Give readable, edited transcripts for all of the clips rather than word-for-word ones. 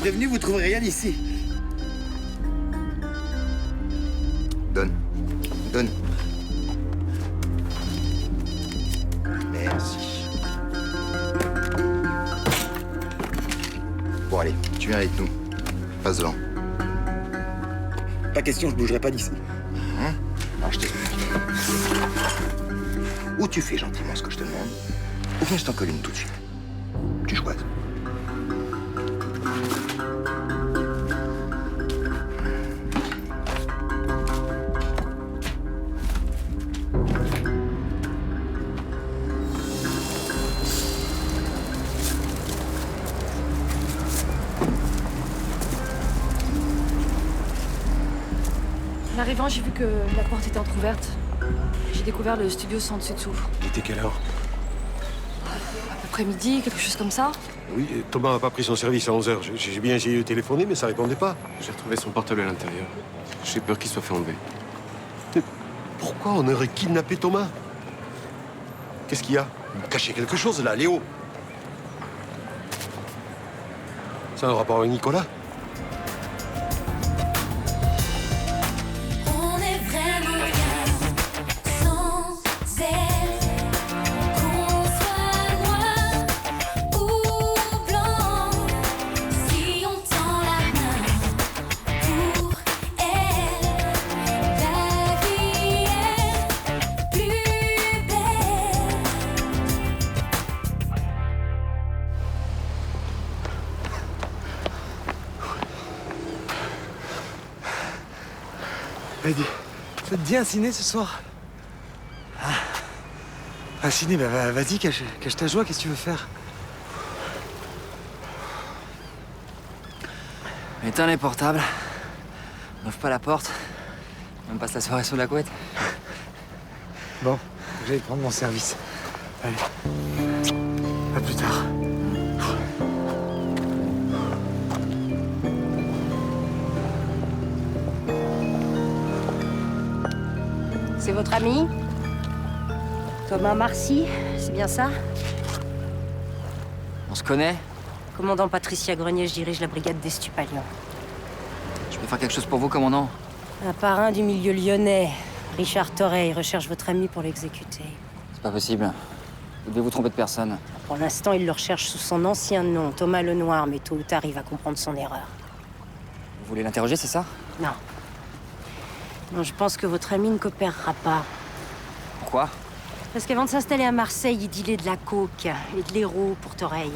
prévenu, vous trouverez rien ici. Donne. Donne. Merci. Bon, allez, tu viens avec nous. Passe devant. Pas question, je bougerai pas d'ici. Alors, je t'explique. Ou tu fais gentiment ce que je te demande, ou bien je t'en colle une tout de suite. Tu choisis. En arrivant, j'ai vu que la porte était entrouverte. J'ai découvert le studio sans dessus-dessous. Il était quelle heure? À peu près midi, quelque chose comme ça. Oui, Thomas n'a pas pris son service à 11h. J'ai bien essayé de téléphoner, mais ça répondait pas. J'ai retrouvé son portable à l'intérieur. J'ai peur qu'il soit fait enlever. Mais pourquoi on aurait kidnappé Thomas? Qu'est-ce qu'il y a? Vous cachez quelque chose, là, Léo? Ça a un rapport avec Nicolas? On est vraiment bien sans elle. Qu'on soit noir ou blanc, si on tend la main pour elle, la vie est plus belle. Vas-y, ça te dit un ciné ce soir? Un ciné, bah vas-y, cache ta joie, qu'est-ce que tu veux faire? Éteins les portables. N'ouvre pas la porte. On passe la soirée sous la couette. Bon, j'allais prendre mon service. Allez, à plus tard. C'est votre ami Thomas Marcy, c'est bien ça? On se connaît? Commandant Patricia Grenier, je dirige la brigade des Stupalions. Je peux faire quelque chose pour vous, commandant? Un parrain du milieu lyonnais, Richard Torreil, recherche votre ami pour l'exécuter. C'est pas possible. Vous devez vous tromper de personne. Pour l'instant, il le recherche sous son ancien nom, Thomas Lenoir, mais tôt ou tard, il va comprendre son erreur. Vous voulez l'interroger, c'est ça? Non. Non, je pense que votre ami ne coopérera pas. Pourquoi? Parce qu'avant de s'installer à Marseille, il dealait de la coke et de l'héros pour Torreil.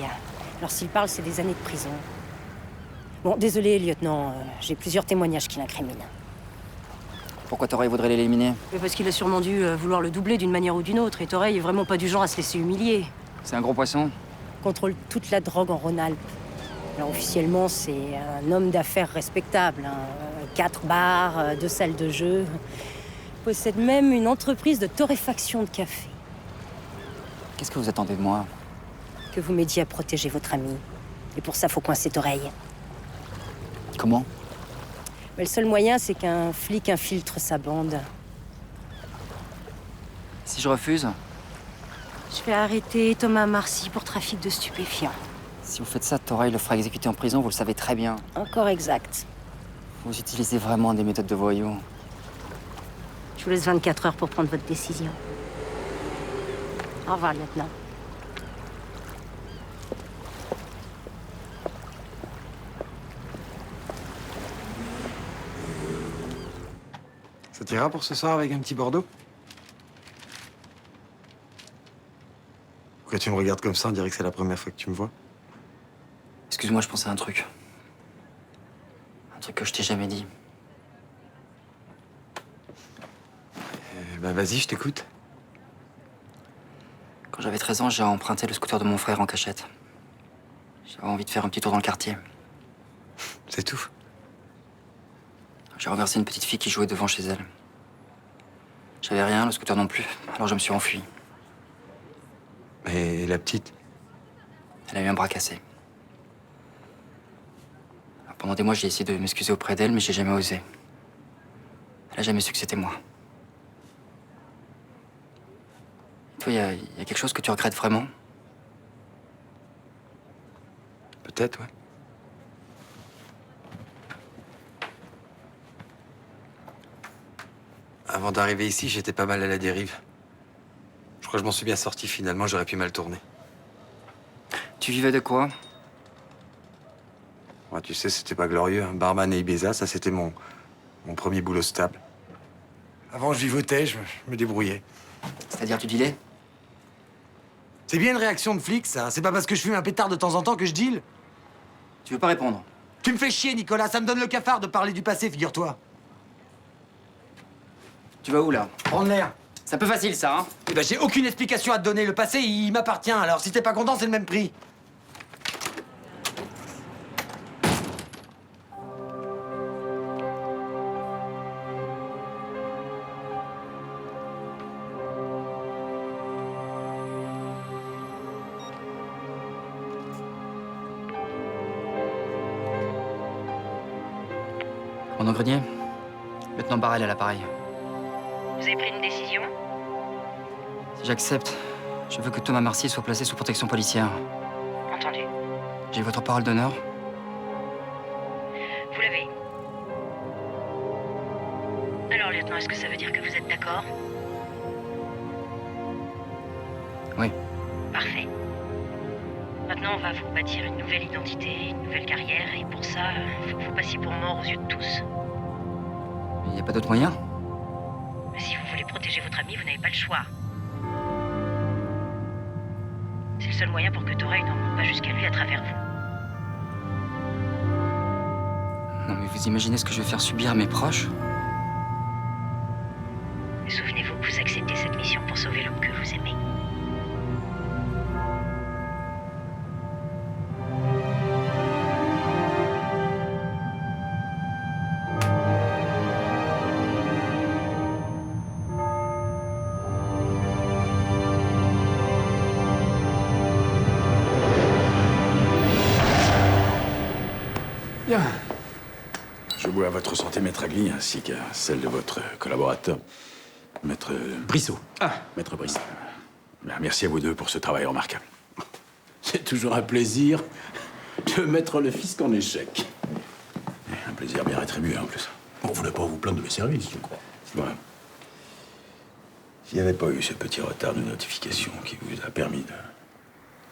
Alors s'il parle, c'est des années de prison. Bon, désolé, lieutenant, j'ai plusieurs témoignages qui l'incriminent. Pourquoi Torreil voudrait l'éliminer? Mais parce qu'il a sûrement dû vouloir le doubler d'une manière ou d'une autre, et Torreil est vraiment pas du genre à se laisser humilier. C'est un gros poisson? Contrôle toute la drogue en Rhône-Alpes. Alors officiellement, c'est un homme d'affaires respectable. 4 bars, 2 salles de jeu. Possède même une entreprise de torréfaction de café. Qu'est-ce que vous attendez de moi? Que vous m'aidiez à protéger votre ami. Et pour ça, faut coincer Torreil. Comment? Mais le seul moyen, c'est qu'un flic infiltre sa bande. Si je refuse? Je vais arrêter Thomas Marcy pour trafic de stupéfiants. Si vous faites ça, Torreil le fera exécuter en prison, vous le savez très bien. Encore exact. Vous utilisez vraiment des méthodes de voyous. Je vous laisse 24 heures pour prendre votre décision. Au revoir, lieutenant. Ça t'ira pour ce soir avec un petit Bordeaux? Pourquoi tu me regardes comme ça? On dirait que c'est la première fois que tu me vois. Excuse-moi, je pensais à un truc. Un truc que je t'ai jamais dit. Bah vas-y, je t'écoute. Quand j'avais 13 ans, j'ai emprunté le scooter de mon frère en cachette. J'avais envie de faire un petit tour dans le quartier. C'est tout. J'ai renversé une petite fille qui jouait devant chez elle. J'avais rien, le scooter non plus, alors je me suis enfui. Et la petite? Elle a eu un bras cassé. Alors, pendant des mois, j'ai essayé de m'excuser auprès d'elle, mais j'ai jamais osé. Elle a jamais su que c'était moi. Toi, y a quelque chose que tu regrettes vraiment? Peut-être, ouais. Avant d'arriver ici, j'étais pas mal à la dérive. Je crois que je m'en suis bien sorti finalement, j'aurais pu mal tourner. Tu vivais de quoi? Ouais, tu sais, c'était pas glorieux. Hein. Barman et Ibiza, ça c'était mon premier boulot stable. Avant, je vivotais, je me débrouillais. C'est-à-dire, tu dealais? C'est bien une réaction de flic, ça. C'est pas parce que je fume un pétard de temps en temps que je deal. Tu veux pas répondre? Tu me fais chier, Nicolas. Ça me donne le cafard de parler du passé, figure-toi. Tu vas où, là? Prendre l'air. C'est un peu facile, ça, hein? Eh ben, j'ai aucune explication à te donner. Le passé, il m'appartient. Alors, si t'es pas content, c'est le même prix. Commandant Grenier, lieutenant Barrel à l'appareil. Vous avez pris une décision? Si j'accepte, je veux que Thomas Mercier soit placé sous protection policière. Entendu. J'ai votre parole d'honneur? Vous l'avez. Alors, lieutenant, est-ce que ça veut dire que vous êtes d'accord? Oui. Parfait. Maintenant, on va vous bâtir une nouvelle identité, une nouvelle carrière, et pour ça, il faut que vous passiez pour mort aux yeux de tous. Il n'y a pas d'autre moyen? Mais si vous voulez protéger votre ami, vous n'avez pas le choix. C'est le seul moyen pour que Torey n'en monte pas jusqu'à lui à travers vous. Non, mais vous imaginez ce que je vais faire subir à mes proches? Et souvenez-vous que vous acceptez cette mission pour sauver l'homme que vous aimez. Bien. Je bois à votre santé, maître Agli, ainsi qu'à celle de votre collaborateur, maître Brissot. Ah, maître Brissot. Merci à vous deux pour ce travail remarquable. C'est toujours un plaisir de mettre le fisc en échec. Un plaisir bien rétribué, en plus. On voulait pas vous plaindre de mes services, je crois. Ouais. S'il n'y avait pas eu ce petit retard de notification qui vous a permis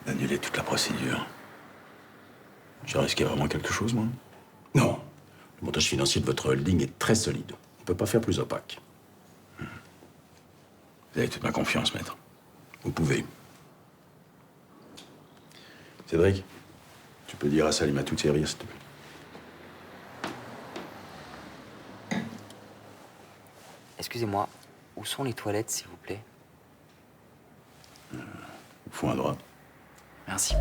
d'annuler toute la procédure, j'ai risqué vraiment quelque chose, moi? Non. Le montage financier de votre holding est très solide. On ne peut pas faire plus opaque. Vous avez toute ma confiance, maître. Vous pouvez. Cédric, tu peux dire à Salim à toutes servir, s'il te plaît. Excusez-moi, où sont les toilettes, s'il vous plaît? Au fond à droite. Merci.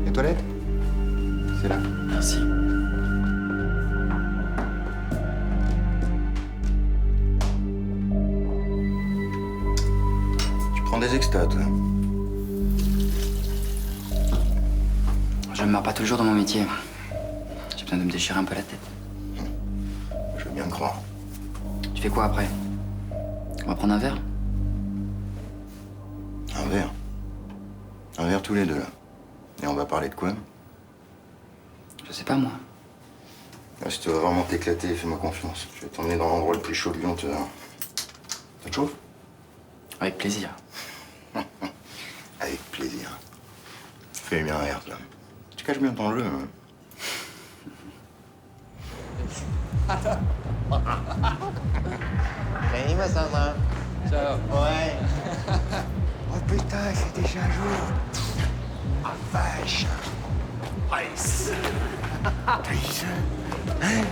Les toilettes? C'est là. Merci. Tu prends des extas, toi? Je me marre pas toujours dans mon métier. J'ai besoin de me déchirer un peu la tête. Je veux bien te croire. Tu fais quoi après? On va prendre un verre? Un verre. Un verre tous les deux, là. Et on va parler de quoi? Je sais pas, moi. Ah, si tu veux vraiment t'éclater, fais-moi confiance. Je vais t'emmener dans l'endroit le plus chaud de Lyon, tu verras. Ça te chauffe? Avec plaisir. Avec plaisir. Fais bien rire, toi. Tu caches bien ton jeu, hein. Salut, ma Sandra. Ciao. Ouais. Oh putain, c'est déjà un jour. Ah vache. Ice. Ice. Hein?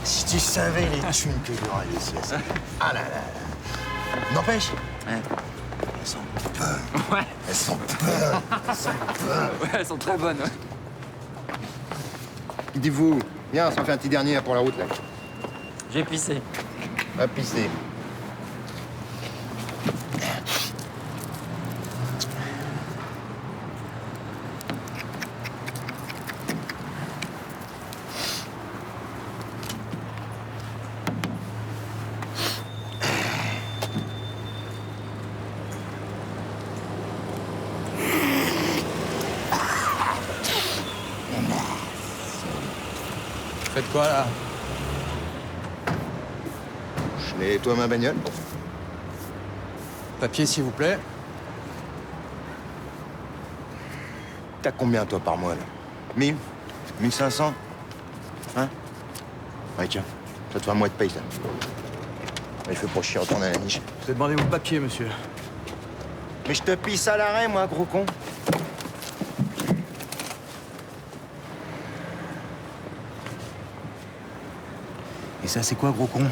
Si tu savais les thunes que j'aurais laissées à ça. Ah là là là. N'empêche. Ouais. Elles sont bonnes. Ouais. Elles sont bonnes. Elles sont bonnes. Ouais, elles sont très bonnes, ouais. Dites-vous, viens, on s'en fait un petit dernier là, pour la route, là. J'ai pissé. Va pisser. faites quoi, là? Je nettoie ma bagnole. Papier, s'il vous plaît. T'as combien, toi, par mois, là 1000 1500 Hein? Ouais, tiens. Ça te fait un mois de paye, ça. Mais je fais pour chier, retourner à la niche. Vous avez demandé vos papiers, monsieur. Mais je te pisse à l'arrêt, moi, gros con. Et ça, c'est quoi, gros con?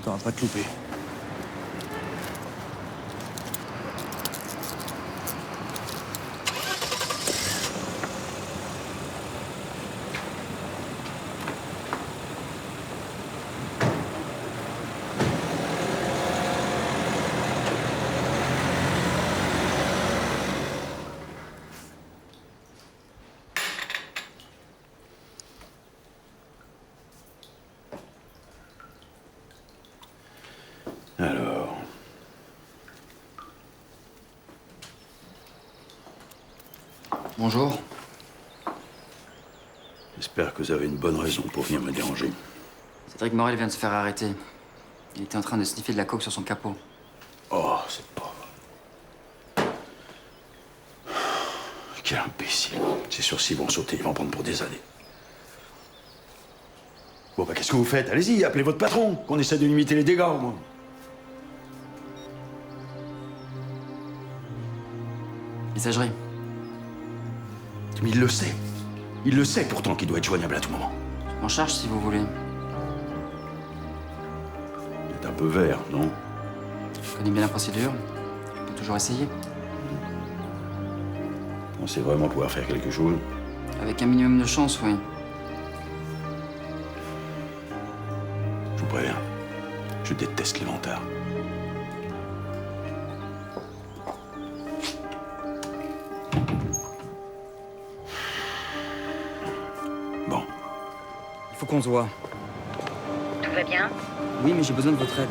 T'auras pas te louper. Alors... Bonjour. J'espère que vous avez une bonne raison pour venir me déranger. Cédric Morel vient de se faire arrêter. Il était en train de sniffer de la coke sur son capot. Oh, c'est pas... Quel imbécile. Ces sursis vont sauter, ils vont prendre pour des années. Bon, bah, qu'est-ce que vous faites? Allez-y, appelez votre patron, qu'on essaie de limiter les dégâts, au moins. Messagerie. Mais il le sait. Il le sait pourtant qu'il doit être joignable à tout moment. Je m'en charge si vous voulez. Il est un peu vert, non? Je connais bien la procédure. On peut toujours essayer. On pensez vraiment pouvoir faire quelque chose? Avec un minimum de chance, oui. Je vous préviens, je déteste les vantards. Bon. Il faut qu'on se voit. Tout va bien? Oui, mais j'ai besoin de votre aide.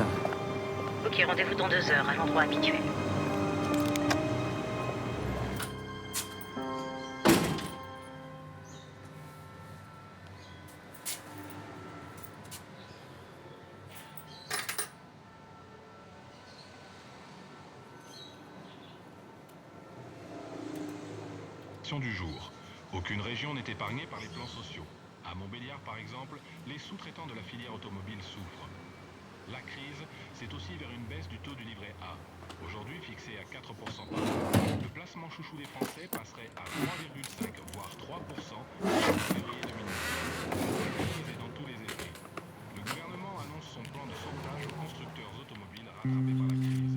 Ok, rendez-vous dans 2 heures à l'endroit habituel. Du jour. Aucune région n'est épargnée par les plans sociaux. À Montbéliard, par exemple, les sous-traitants de la filière automobile souffrent. La crise, c'est aussi vers une baisse du taux du livret A. Aujourd'hui fixé à 4% par an, le placement chouchou des Français passerait à 3,5 voire 3% en février 2009. La crise est dans tous les esprits. Le gouvernement annonce son plan de sauvetage aux constructeurs automobiles rattrapés par la crise.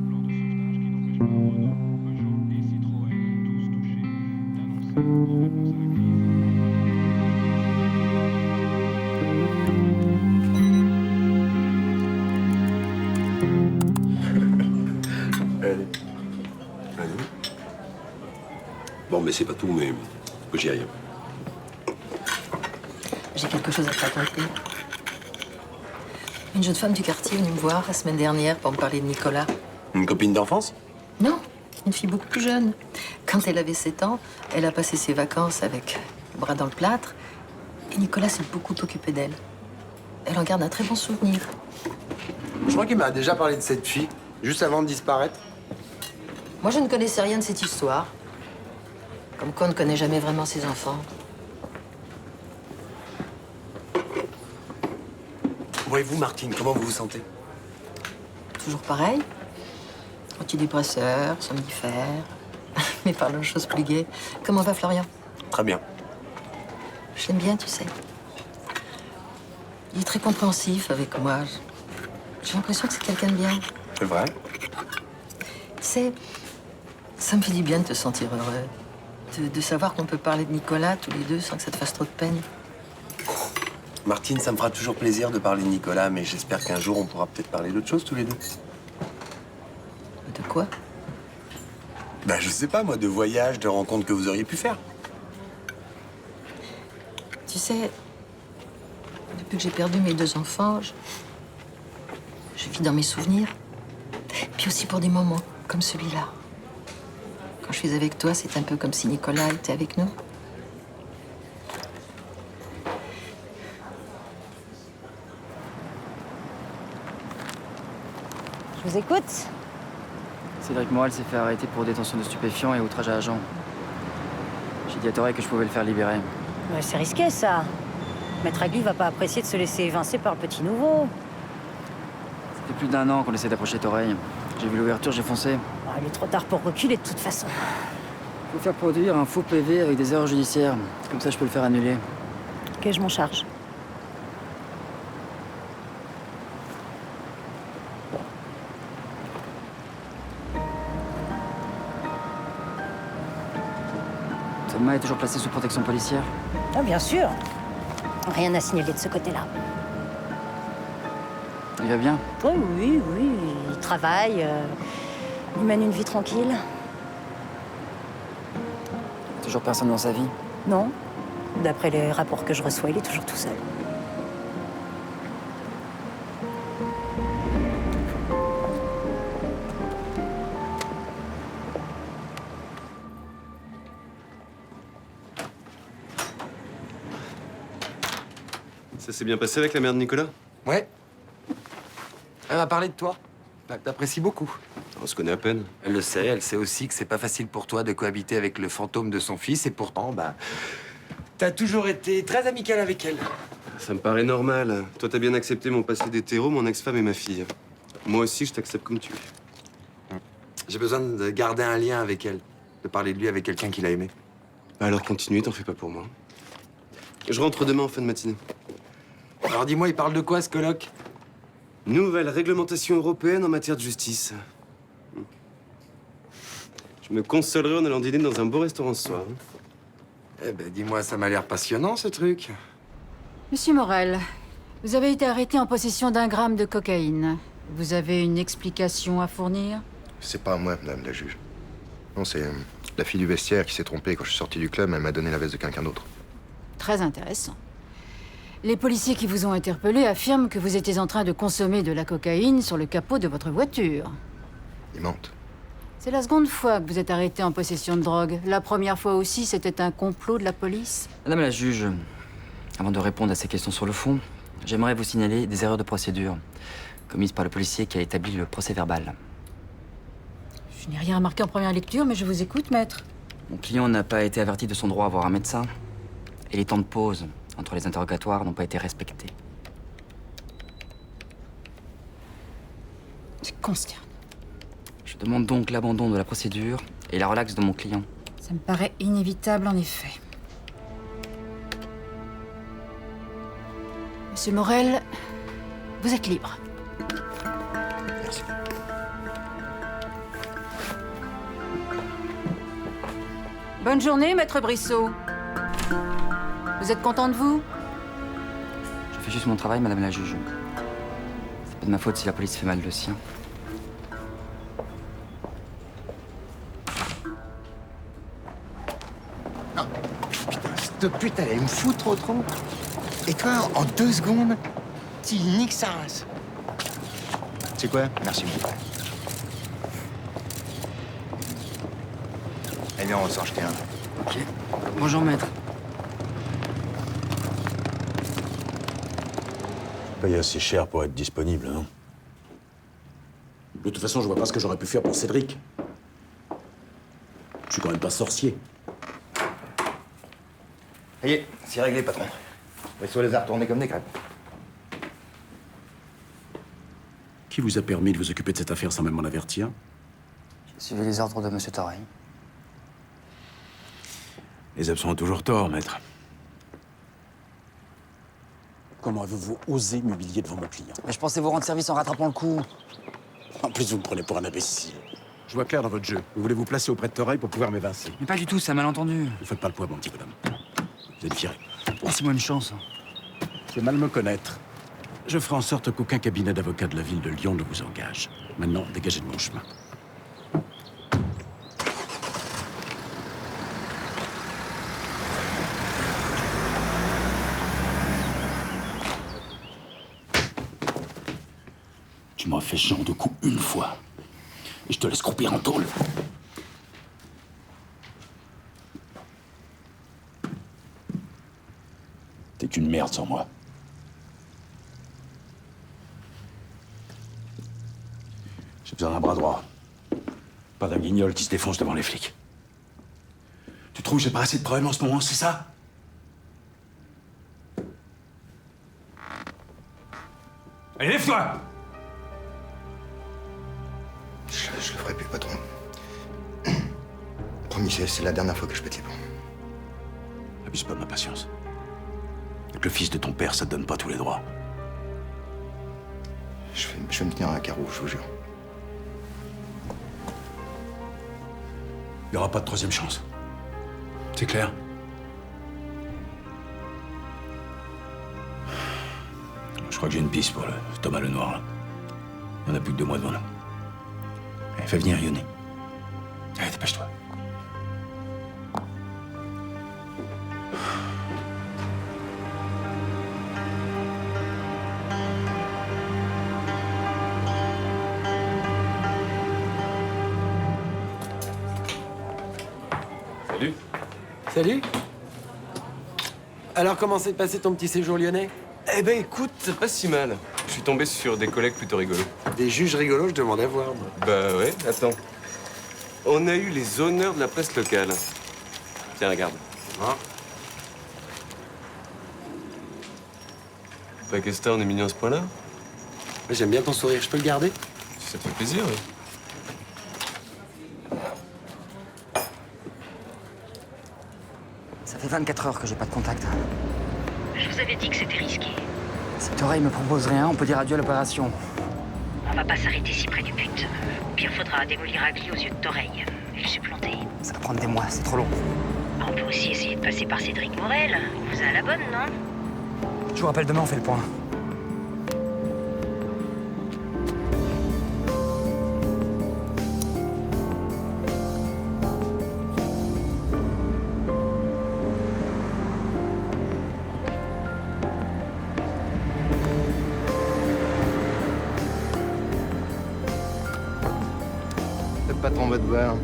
Plan de sauvetage qui n'empêche pas Renault, Peugeot et Citroën, tous touchés, d'annoncer en réponse à la crise. Allez. Allez. Bon, mais c'est pas tout, mais j'y arrive. J'ai quelque chose à te raconter. Une jeune femme du quartier est venue me voir la semaine dernière pour me parler de Nicolas. Une copine d'enfance? Non, une fille beaucoup plus jeune. Quand elle avait 7 ans, elle a passé ses vacances avec le bras dans le plâtre. Et Nicolas s'est beaucoup occupé d'elle. Elle en garde un très bon souvenir. Je crois qu'il m'a déjà parlé de cette fille, juste avant de disparaître. Moi, je ne connaissais rien de cette histoire. Comme quoi, on ne connaît jamais vraiment ses enfants. Bon, et vous, Martine, comment vous vous sentez? Toujours pareil. Antidépresseurs, somnifères. Mais parlons de choses plus gaies. Comment va Florian? Très bien. Je l'aime bien, tu sais. Il est très compréhensif avec moi. J'ai l'impression que c'est quelqu'un de bien. C'est vrai? Tu sais, ça me fait du bien de te sentir heureux. De savoir qu'on peut parler de Nicolas tous les deux sans que ça te fasse trop de peine. Martine, ça me fera toujours plaisir de parler de Nicolas, mais j'espère qu'un jour, on pourra peut-être parler d'autre chose tous les deux. De quoi? Ben, je sais pas, moi, de voyages, de rencontres que vous auriez pu faire. Tu sais, depuis que j'ai perdu mes 2 enfants, je vis dans mes souvenirs. Puis aussi pour des moments comme celui-là. Quand je suis avec toi, c'est un peu comme si Nicolas était avec nous. Je vous écoute. Cédric Morel s'est fait arrêter pour détention de stupéfiants et outrage à agent. J'ai dit à Torey que je pouvais le faire libérer. Ouais, c'est risqué, ça. Maître Agli va pas apprécier de se laisser évincer par le petit nouveau. Depuis plus d'1 an qu'on essaie d'approcher Torey. J'ai vu l'ouverture, j'ai foncé. Ah, il est trop tard pour reculer, de toute façon. Faut faire produire un faux PV avec des erreurs judiciaires. Comme ça, je peux le faire annuler. Ok, je m'en charge. Salma est toujours placée sous protection policière. Ah, bien sûr. Rien à signaler de ce côté-là. Il va bien? Oh, oui, oui. Il travaille. Il mène une vie tranquille. Toujours personne dans sa vie? Non. D'après les rapports que je reçois, il est toujours tout seul. Ça s'est bien passé avec la mère de Nicolas? Ouais. Elle m'a parlé de toi. T'apprécies beaucoup. On se connaît à peine. Elle le sait, elle sait aussi que c'est pas facile pour toi de cohabiter avec le fantôme de son fils, et pourtant, t'as toujours été très amical avec elle. Ça me paraît normal. Toi, t'as bien accepté mon passé d'hétéro, mon ex-femme et ma fille. Moi aussi, je t'accepte comme tu es. J'ai besoin de garder un lien avec elle, de parler de lui avec quelqu'un qu'il a aimé. Alors continue, t'en fais pas pour moi. Je rentre demain en fin de matinée. Alors dis-moi, il parle de quoi, ce colloque? Nouvelle réglementation européenne en matière de justice. Je me consolerai en allant dîner dans un beau restaurant ce soir. Eh ben, dis-moi, ça m'a l'air passionnant, ce truc. Monsieur Morel, vous avez été arrêté en possession d'1 gramme de cocaïne. Vous avez une explication à fournir? C'est pas moi, madame la juge. Non, c'est la fille du vestiaire qui s'est trompée. Quand je suis sorti du club, elle m'a donné la veste de quelqu'un d'autre. Très intéressant. Les policiers qui vous ont interpellé affirment que vous étiez en train de consommer de la cocaïne sur le capot de votre voiture. Ils mentent. C'est la seconde fois que vous êtes arrêté en possession de drogue. La première fois aussi, c'était un complot de la police. Madame la juge, avant de répondre à ces questions sur le fond, j'aimerais vous signaler des erreurs de procédure commises par le policier qui a établi le procès-verbal. Je n'ai rien remarqué en première lecture, mais je vous écoute, maître. Mon client n'a pas été averti de son droit à voir un médecin. Et les temps de pause entre les interrogatoires n'ont pas été respectés. C'est consternant. Je demande donc l'abandon de la procédure et la relaxe de mon client. Ça me paraît inévitable, en effet. Monsieur Morel, vous êtes libre. Merci. Bonne journée, maître Brissot. Vous êtes content de vous? Je fais juste mon travail, madame la juge. C'est pas de ma faute si la police fait mal le sien. Non. Putain, cette pute, elle allait me foutre au tronc. Et toi, en 2 secondes, tu niques sa race. C'est quoi? Merci beaucoup. Eh bien, on va s'en jeter un. Ok. Bonjour, maître. Paye assez cher pour être disponible, hein. De toute façon, je vois pas ce que j'aurais pu faire pour Cédric. Je suis quand même pas sorcier. Ça y est, c'est réglé, patron. Brissot les a retournés comme des crêpes. Qui vous a permis de vous occuper de cette affaire sans même m'en avertir? J'ai suivi les ordres de monsieur Torey. Les absents ont toujours tort, maître. Comment avez-vous osé m'humilier devant mon client? Mais je pensais vous rendre service en rattrapant le coup. En plus, vous me prenez pour un imbécile. Je vois clair dans votre jeu. Vous voulez vous placer auprès de Torey pour pouvoir m'évincer. Mais pas du tout, c'est un malentendu. Ne faites pas le poids, mon petit bonhomme. Vous êtes viré. Laissez-moi une chance. C'est mal me connaître. Je ferai en sorte qu'aucun cabinet d'avocats de la ville de Lyon ne vous engage. Maintenant, dégagez de mon chemin. Tu m'as fait ce genre de coup une fois. Et je te laisse croupir en tôle. T'es qu'une merde sans moi. J'ai besoin d'un bras droit. Pas d'un guignol qui se défonce devant les flics. Tu trouves que j'ai pas assez de problèmes en ce moment, c'est ça? Allez, lève-toi! Je le ferai plus, patron. Promis, c'est la dernière fois que je pète les plombs. Abuse pas de ma patience. Avec le fils de ton père, ça te donne pas tous les droits. Je vais me tenir à un carreau, je vous jure. Il y aura pas de troisième chance. C'est clair? Je crois que j'ai une piste pour le Thomas Lenoir, là. Il n'y en a plus que 2 mois devant nous. Allez, fais venir Yoni. Allez, dépêche-toi. Salut. Salut. Alors, comment s'est passé ton petit séjour lyonnais? Eh ben écoute, pas si mal. Je suis tombé sur des collègues plutôt rigolos. Des juges rigolos, je demande à voir. Moi. Bah ouais, attends. On a eu les honneurs de la presse locale. Tiens, regarde. Hein? Bah qu'est-ce que t'as, on est mignon à ce point-là? J'aime bien ton sourire, je peux le garder? Ça te fait plaisir, oui. Ça fait 24 heures que j'ai pas de contact. Je vous avais dit que c'était risqué. Si Toreil me propose rien, on peut dire adieu à l'opération. On va pas s'arrêter si près du but. Au pire, faudra démolir Agli aux yeux de Toreil et le supplanter. Ça va prendre des mois, c'est trop long. On peut aussi essayer de passer par Cédric Morel. Il vous a à la bonne, non? Je vous rappelle demain, on fait le point. Le patron va te voir.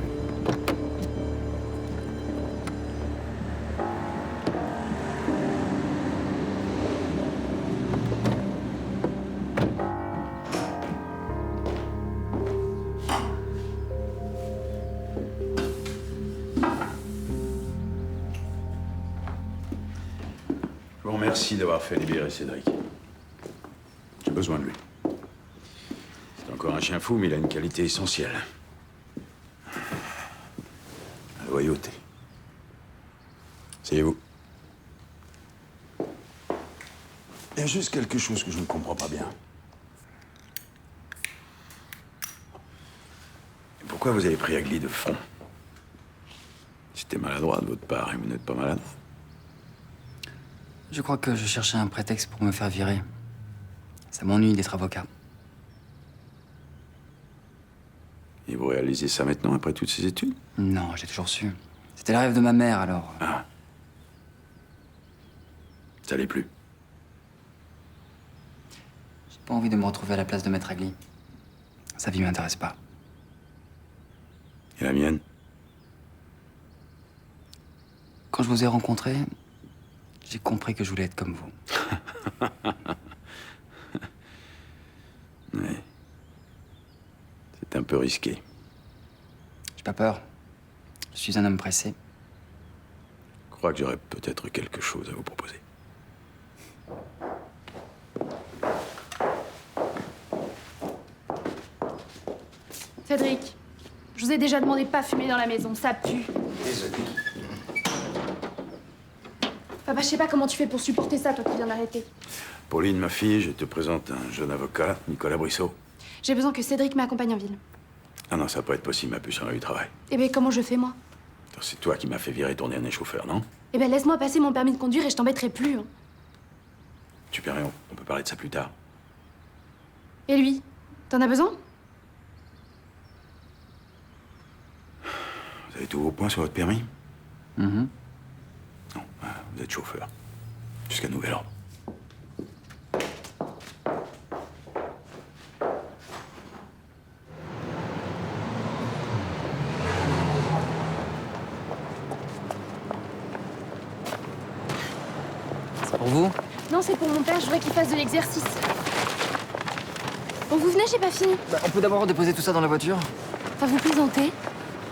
Je vous remercie d'avoir fait libérer Cédric. J'ai besoin de lui. C'est encore un chien fou, mais il a une qualité essentielle. La loyauté. Asseyez-vous. Il y a juste quelque chose que je ne comprends pas bien. Pourquoi vous avez pris Agli de front? C'était maladroit de votre part et vous n'êtes pas malade. Je crois que je cherchais un prétexte pour me faire virer. Ça m'ennuie d'être avocat. Et vous réalisez ça maintenant, après toutes ces études? Non, j'ai toujours su. C'était le rêve de ma mère, alors. Ah. Ça l'est plus. J'ai pas envie de me retrouver à la place de Maître Agli. Sa vie m'intéresse pas. Et la mienne? Quand je vous ai rencontré, j'ai compris que je voulais être comme vous. Oui. C'est un peu risqué. J'ai pas peur. Je suis un homme pressé. Je crois que j'aurais peut-être quelque chose à vous proposer. Cédric, je vous ai déjà demandé de pas fumer dans la maison, ça pue. Désolé. Papa, je sais pas comment tu fais pour supporter ça, toi qui viens d'arrêter. Pauline, ma fille, je te présente un jeune avocat, Nicolas Brissot. J'ai besoin que Cédric m'accompagne en ville. Ah non, ça va pas être possible, ma puce, on a eu travail. Eh ben, comment je fais, moi? C'est toi qui m'as fait virer ton dernier chauffeur, non? Eh ben, laisse-moi passer mon permis de conduire et je t'embêterai plus. Hein. Super, on peut parler de ça plus tard. Et lui? T'en as besoin? Vous avez tous vos points sur votre permis? Mhm. Non, vous êtes chauffeur. Jusqu'à nouvel ordre. C'est pour vous? Non, c'est pour mon père, je voudrais qu'il fasse de l'exercice. Bon, vous venez, j'ai pas fini. Bah, on peut d'abord déposer tout ça dans la voiture? Enfin, vous plaisantez.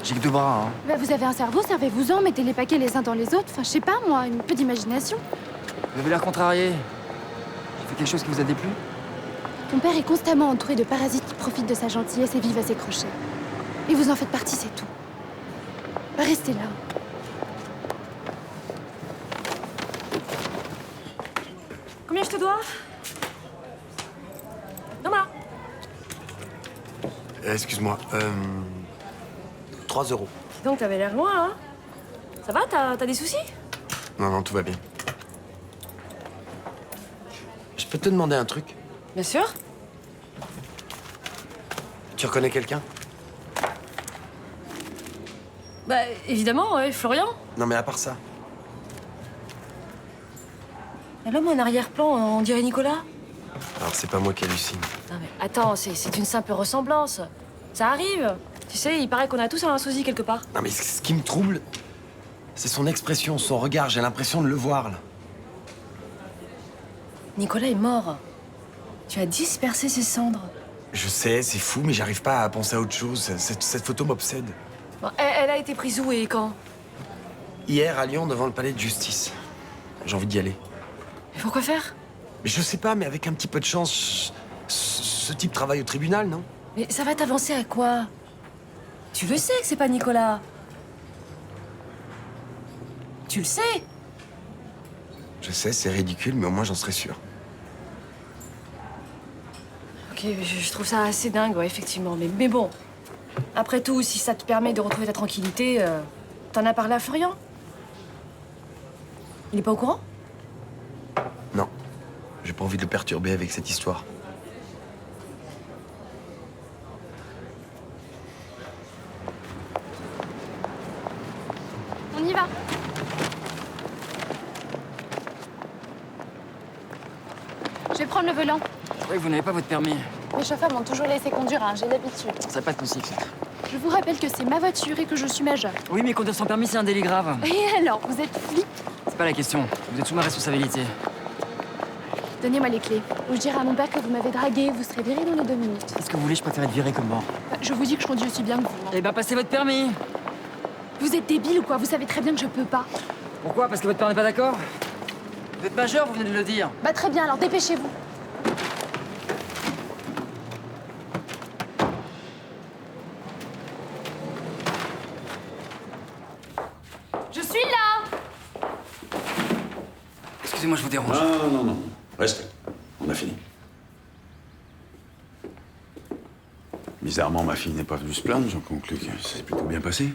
J'ai que 2 bras, hein. Bah, vous avez un cerveau, servez-vous-en, mettez les paquets les uns dans les autres. Enfin, je sais pas, moi, une peu d'imagination. Vous avez l'air contrarié. J'ai fait quelque chose qui vous a déplu? Ton père est constamment entouré de parasites qui profitent de sa gentillesse et vivent à ses crochets. Et vous en faites partie, c'est tout. Bah, restez là. Combien je te dois? Thomas. Excuse-moi, 3 euros. Dis donc, t'avais l'air loin, hein? Ça va? T'as des soucis? Non, non, tout va bien. Je peux te demander un truc? Bien sûr. Tu reconnais quelqu'un? Bah, évidemment, ouais, Florian. Non, mais à part ça. L'homme en arrière-plan, on dirait Nicolas. Alors, c'est pas moi qui hallucine. Non mais attends, c'est une simple ressemblance. Ça arrive. Tu sais, il paraît qu'on a tous un sosie quelque part. Non, mais ce qui me trouble, c'est son expression, son regard. J'ai l'impression de le voir, là. Nicolas est mort. Tu as dispersé ses cendres. Je sais, c'est fou, mais j'arrive pas à penser à autre chose. Cette photo m'obsède. Bon, elle a été prise où et quand? Hier, à Lyon, devant le palais de justice. J'ai envie d'y aller. Mais pourquoi faire? Mais je sais pas, mais avec un petit peu de chance, ce type travaille au tribunal, non? Mais ça va t'avancer à quoi? Tu le sais que c'est pas Nicolas. Tu le sais. Je sais, c'est ridicule, mais au moins j'en serais sûr. Ok, je trouve ça assez dingue, ouais, effectivement. Mais bon, après tout, si ça te permet de retrouver ta tranquillité, t'en as parlé à Florian? Il est pas au courant? Non. J'ai pas envie de le perturber avec cette histoire. On y va. Je vais prendre le volant. Je croyais que vous n'avez pas votre permis. Mes chauffeurs m'ont toujours laissé conduire, hein, j'ai l'habitude. Ça passe ton cycle. Je vous rappelle que c'est ma voiture et que je suis majeure. Oui, mais conduire sans permis, c'est un délit grave. Et alors, vous êtes flic? C'est pas la question. Vous êtes sous ma responsabilité. Donnez-moi les clés. Ou je dirai à mon père que vous m'avez dragué, vous serez viré dans les 2 minutes. Qu'est-ce que vous voulez? Je préfère être viré comme mort. Je vous dis que je conduis aussi bien que vous. Eh ben, passez votre permis. Vous êtes débile ou quoi? Vous savez très bien que je peux pas. Pourquoi? Parce que votre père n'est pas d'accord? Vous êtes majeur, vous venez de le dire. Bah très bien, alors dépêchez-vous. Je suis là! Excusez-moi, je vous dérange. Non. Restez. On a fini. Bizarrement, ma fille n'est pas venue se plaindre. J'en conclus que ça s'est plutôt bien passé.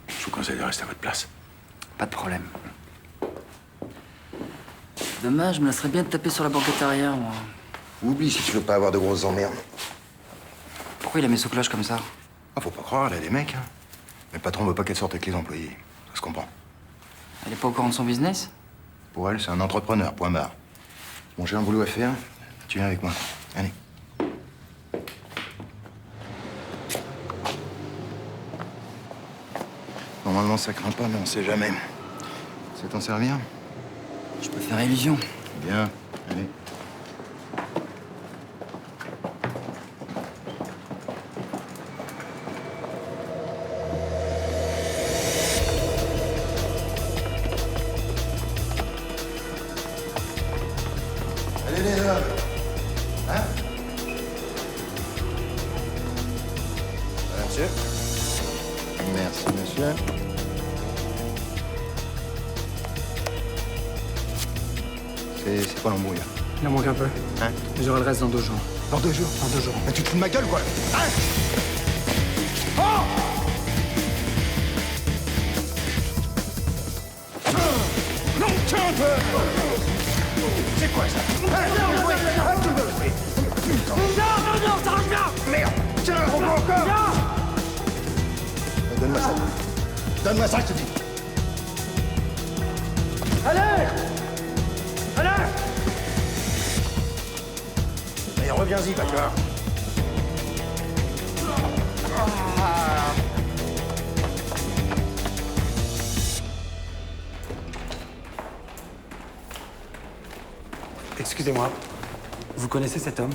Je vous conseille de rester à votre place. Pas de problème. Dommage, je me laisserais bien de taper sur la banquette arrière, moi. Oublie si tu veux pas avoir de grosses emmerdes. Pourquoi il a mis sous cloche comme ça? Ah, faut pas croire, elle a des mecs. Hein. Mais le patron veut pas qu'elle sorte avec les employés. Ça se comprend. Elle est pas au courant de son business? Pour elle, c'est un entrepreneur, point barre. Bon, j'ai un boulot à faire. Tu viens avec moi. Allez. Normalement, ça craint pas, mais on sait jamais. C'est t'en servir? Je peux faire illusion. Bien. Allez. Allez, les hommes. Hein? Voilà, monsieur. Merci, monsieur. C'est quoi l'embrouille, là? Il en manque un peu. Hein? Mais j'aurai le reste dans 2 jours. Dans 2 jours? Dans 2 jours. Mais tu te fous de ma gueule, quoi? Hein? Oh! Non, tiens un peu! C'est quoi ça? Non, ça revient! Merde! Tiens, on va encore! Donne-moi ça. Donne-moi ça, je te dis. Allez! Allez! Allez, reviens-y, va, tu vois. Excusez-moi. Vous connaissez cet homme?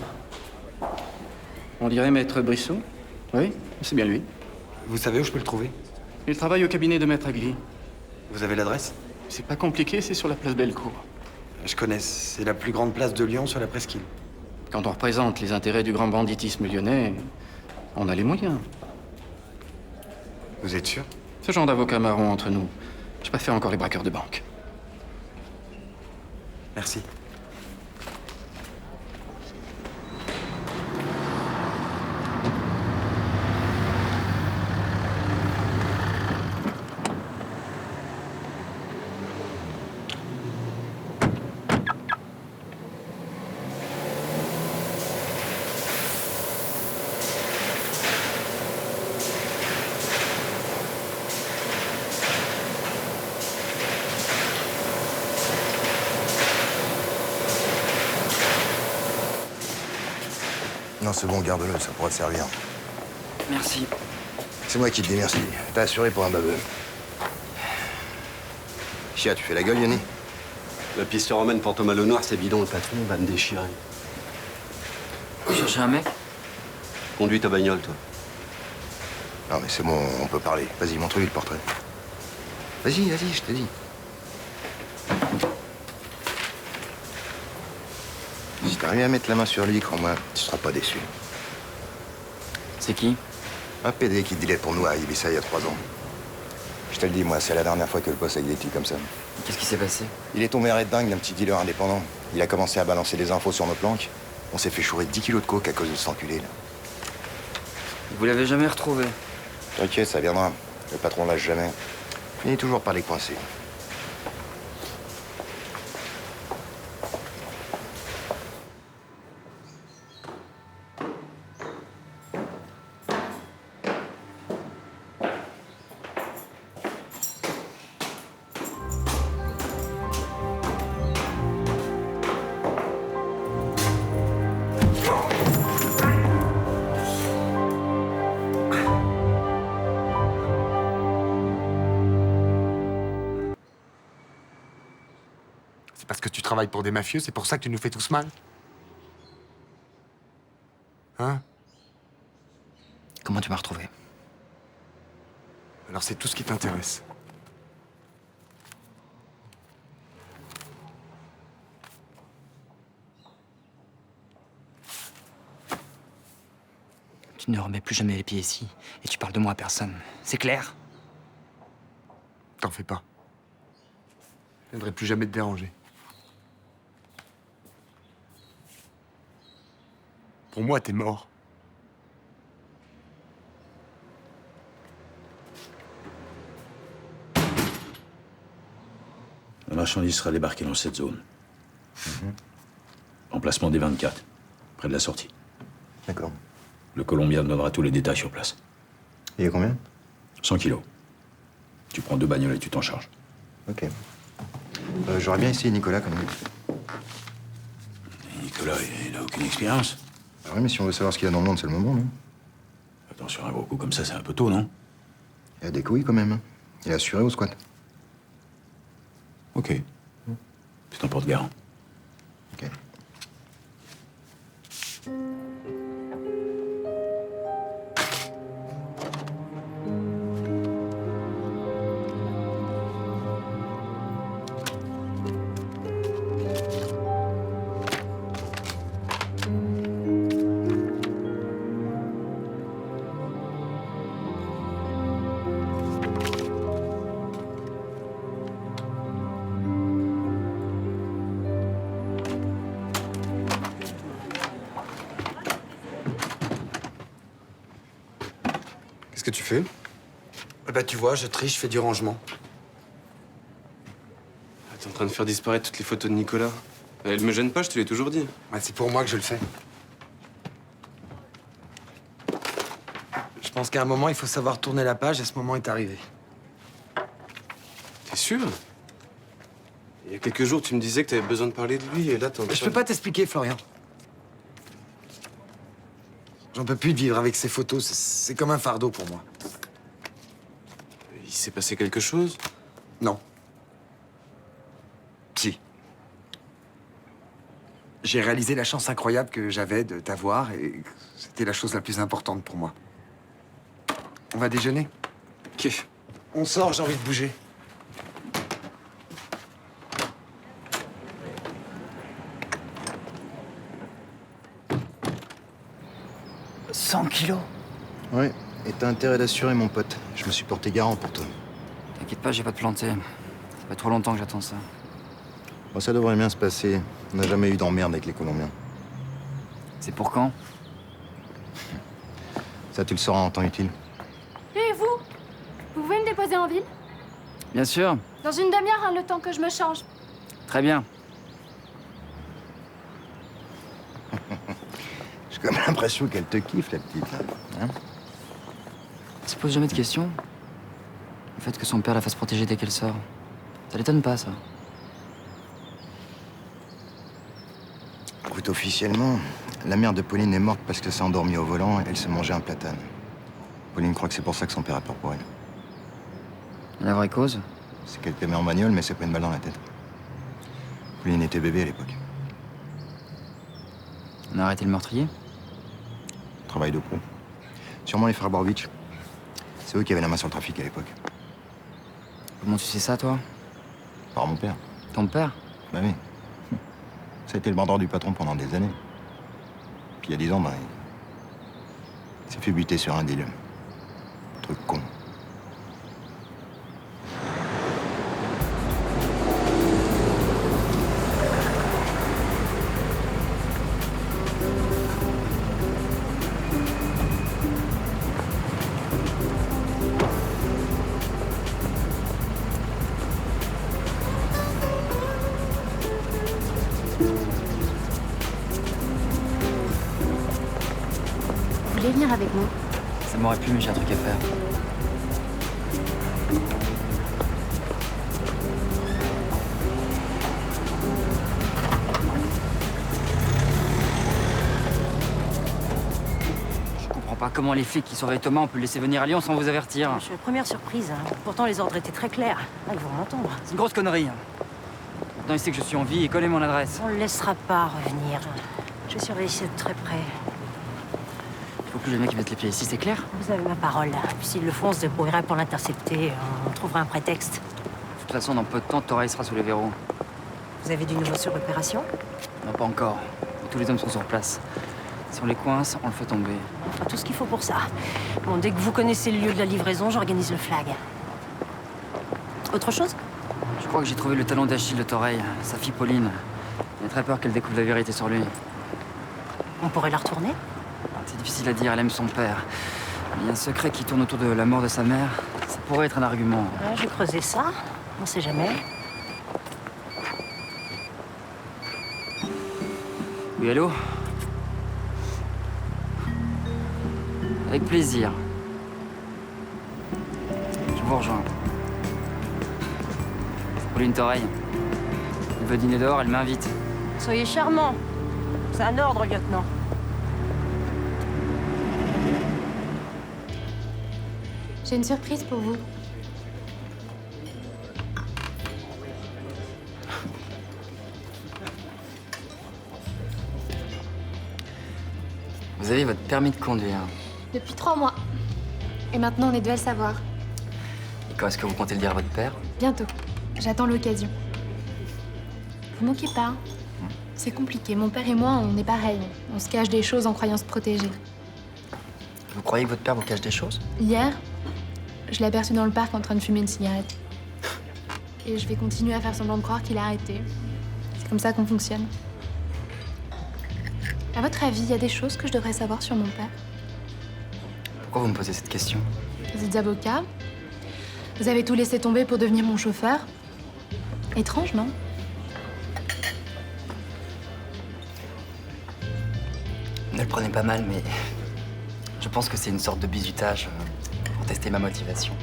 On dirait Maître Brissot. Oui, c'est bien lui. Vous savez où je peux le trouver? Il travaille au cabinet de Maître Agli. Vous avez l'adresse? C'est pas compliqué, c'est sur la place Bellecour. Je connais. C'est la plus grande place de Lyon sur la presqu'île. Quand on représente les intérêts du grand banditisme lyonnais, on a les moyens. Vous êtes sûr? Ce genre d'avocat marron entre nous, je préfère encore les braqueurs de banque. Merci. Non, c'est bon, garde-le, ça pourra te servir. Merci. C'est moi qui te dis merci. T'as assuré pour un baveux. Chia, tu fais la gueule, Yanni? La piste romaine pour Thomas Lenoir, c'est bidon, le patron va me déchirer. Vous cherchez un mec? Conduis ta bagnole, toi. Non, mais c'est bon, on peut parler. Vas-y, montre-lui le portrait. Vas-y, je te dis. Si t'arrives à mettre la main sur lui, crois-moi, tu seras pas déçu. C'est qui? Un PD qui dealait pour nous à Ibiza il y a 3 ans. Je te le dis, moi, c'est la dernière fois que je bosse avec des types comme ça. Qu'est-ce qui s'est passé? Il est tombé arrêt dingue d'un petit dealer indépendant. Il a commencé à balancer des infos sur nos planques. On s'est fait chourer 10 kilos de coke à cause de cet enculé, là. Vous l'avez jamais retrouvé? T'inquiète, ça viendra. Le patron lâche jamais. Il est toujours par les coincés. Parce que tu travailles pour des mafieux, c'est pour ça que tu nous fais tous mal? Hein? Comment tu m'as retrouvé? Alors c'est tout ce qui t'intéresse. Tu ne remets plus jamais les pieds ici et tu parles de moi à personne. C'est clair? T'en fais pas. Je viendrai plus jamais te déranger. Pour moi, t'es mort. La marchandise sera débarquée dans cette zone. Emplacement des 24, près de la sortie. D'accord. Le Colombien te donnera tous les détails sur place. Il y a combien? 100 kilos. Tu prends 2 bagnoles et tu t'en charges. Ok. J'aurais bien essayé Nicolas quand même. Nicolas, il n'a aucune expérience. Ah oui, mais si on veut savoir ce qu'il y a dans le monde, c'est le moment, non? Attention, un gros coup comme ça, c'est un peu tôt, non? Il a des couilles quand même. Hein. Il est assuré au squat. Ok. Tu t'en portes garant. Ok. Qu'est-ce que tu fais? Bah tu vois, je triche, je fais du rangement. T'es en train de faire disparaître toutes les photos de Nicolas. Elle me gêne pas, je te l'ai toujours dit. Bah, c'est pour moi que je le fais. Je pense qu'à un moment, il faut savoir tourner la page et ce moment est arrivé. T'es sûr? Il y a quelques jours, tu me disais que t'avais besoin de parler de lui et là, t'es en train Je peux pas t'expliquer, Florian. J'en peux plus de vivre avec ces photos, c'est comme un fardeau pour moi. Il s'est passé quelque chose? Non. Si. J'ai réalisé la chance incroyable que j'avais de t'avoir et c'était la chose la plus importante pour moi. On va déjeuner? Ok. On sort, j'ai envie de bouger. « 100 kilos? Ouais, et t'as intérêt d'assurer, mon pote. Je me suis porté garant pour toi. T'inquiète pas, j'ai pas te planter. Ça fait trop longtemps que j'attends ça. Bon, ça devrait bien se passer. On n'a jamais eu d'emmerde avec les Colombiens. C'est pour quand? Ça, tu le sauras en temps utile. Et vous? Vous pouvez me déposer en ville? Bien sûr. Dans une demi-heure, hein, le temps que je me change. Très bien. J'ai comme l'impression qu'elle te kiffe, la petite, là. Hein? Elle se pose jamais de questions. Le fait que son père la fasse protéger dès qu'elle sort. Ça l'étonne pas, ça. Écoute, officiellement, la mère de Pauline est morte parce que s'est endormie au volant et elle se mangeait un platane. Pauline croit que c'est pour ça que son père a peur pour elle. Et la vraie cause? C'est qu'elle t'aimait en bagnole, mais s'est pris une balle dans la tête. Pauline était bébé à l'époque. On a arrêté le meurtrier? Travail de pro. Sûrement les frères Borovitch. C'est eux qui avaient la main sur le trafic à l'époque. Comment tu sais ça, toi? Par mon père. Ton père? Bah oui. Ça a été le bandeur du patron pendant des années. Puis il y a 10 ans, bah, il s'est fait buter sur un deal. Truc con. Vous voulez venir avec moi? Ça m'aurait plu, mais j'ai un truc à faire. Je comprends pas comment les flics qui surveillent Thomas, on peut le laisser venir à Lyon sans vous avertir. Je suis la première surprise. Hein. Pourtant, les ordres étaient très clairs. Ah, ils vont m'entendre. C'est une grosse connerie. Maintenant, il sait que je suis en vie et connaît mon adresse. On le laissera pas revenir. Je surveille ça de très près. Il faut plus jamais qu'ils mettent les pieds ici, c'est clair? Vous avez ma parole. Puis s'ils le font, on se débrouillerait pour l'intercepter. On trouvera un prétexte. De toute façon, dans peu de temps, Torreil sera sous les verrous. Vous avez du nouveau sur l'opération? Non, pas encore. Tous les hommes sont sur place. Si on les coince, on le fait tomber. On fera tout ce qu'il faut pour ça. Bon, dès que vous connaissez le lieu de la livraison, j'organise le flag. Autre chose? Je crois que j'ai trouvé le talon d'Achille de Torreil, sa fille Pauline. J'ai très peur qu'elle découvre la vérité sur lui. On pourrait la retourner? C'est difficile à dire, elle aime son père. Il y a un secret qui tourne autour de la mort de sa mère. Ça pourrait être un argument. Ouais, je vais creuser ça. On sait jamais. Oui, allô? Avec plaisir. Je vous rejoins. Pauline Torreil. Elle veut dîner dehors, elle m'invite. Soyez charmant. C'est un ordre, lieutenant. J'ai une surprise pour vous. Vous avez votre permis de conduire. Depuis 3 mois. Et maintenant, on est deux à le savoir. Et quand est-ce que vous comptez le dire à votre père? Bientôt. J'attends l'occasion. Vous moquez pas, hein? C'est compliqué. Mon père et moi, on est pareil. On se cache des choses en croyant se protéger. Vous croyez que votre père vous cache des choses? Hier, je l'ai aperçu dans le parc en train de fumer une cigarette. Et je vais continuer à faire semblant de croire qu'il a arrêté. C'est comme ça qu'on fonctionne. À votre avis, il y a des choses que je devrais savoir sur mon père? Pourquoi vous me posez cette question? Vous êtes avocat. Vous avez tout laissé tomber pour devenir mon chauffeur. Étrange, non? Ne le prenez pas mal, mais je pense que c'est une sorte de bizutage pour tester ma motivation.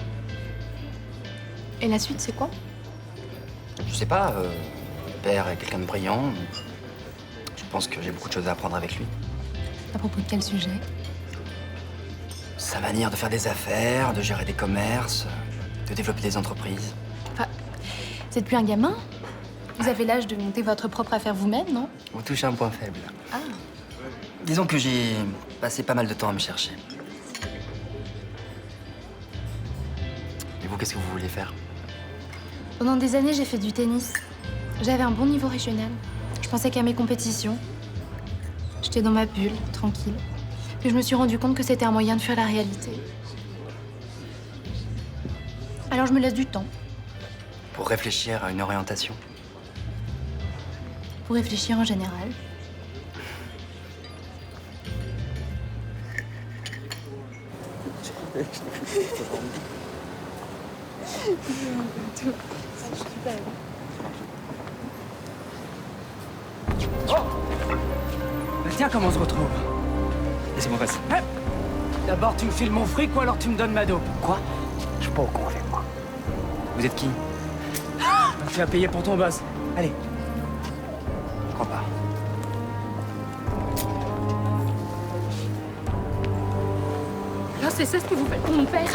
Et la suite, c'est quoi? Je sais pas, mon père est quelqu'un de brillant. Je pense que j'ai beaucoup de choses à apprendre avec lui. À propos de quel sujet? Sa manière de faire des affaires, de gérer des commerces, de développer des entreprises. Enfin, vous êtes plus un gamin? Vous avez l'âge de monter votre propre affaire vous-même, non? Vous touchez un point faible. Ah. Disons que j'ai passé pas mal de temps à me chercher. Et vous, qu'est-ce que vous voulez faire? Pendant des années, j'ai fait du tennis. J'avais un bon niveau régional. Je pensais qu'à mes compétitions. J'étais dans ma bulle, tranquille. Puis je me suis rendu compte que c'était un moyen de fuir la réalité. Alors je me laisse du temps Pour réfléchir à une orientation. pour réfléchir en général. Bah tiens, comment on se retrouve? Laissez-moi passer. D'abord, tu me files mon fric ou alors tu me donnes ma dope. Quoi? Je suis pas au courant avec moi. Vous êtes qui? Tu vas payer pour ton boss. Allez. Je crois pas. Alors c'est ça ce que vous faites pour mon père?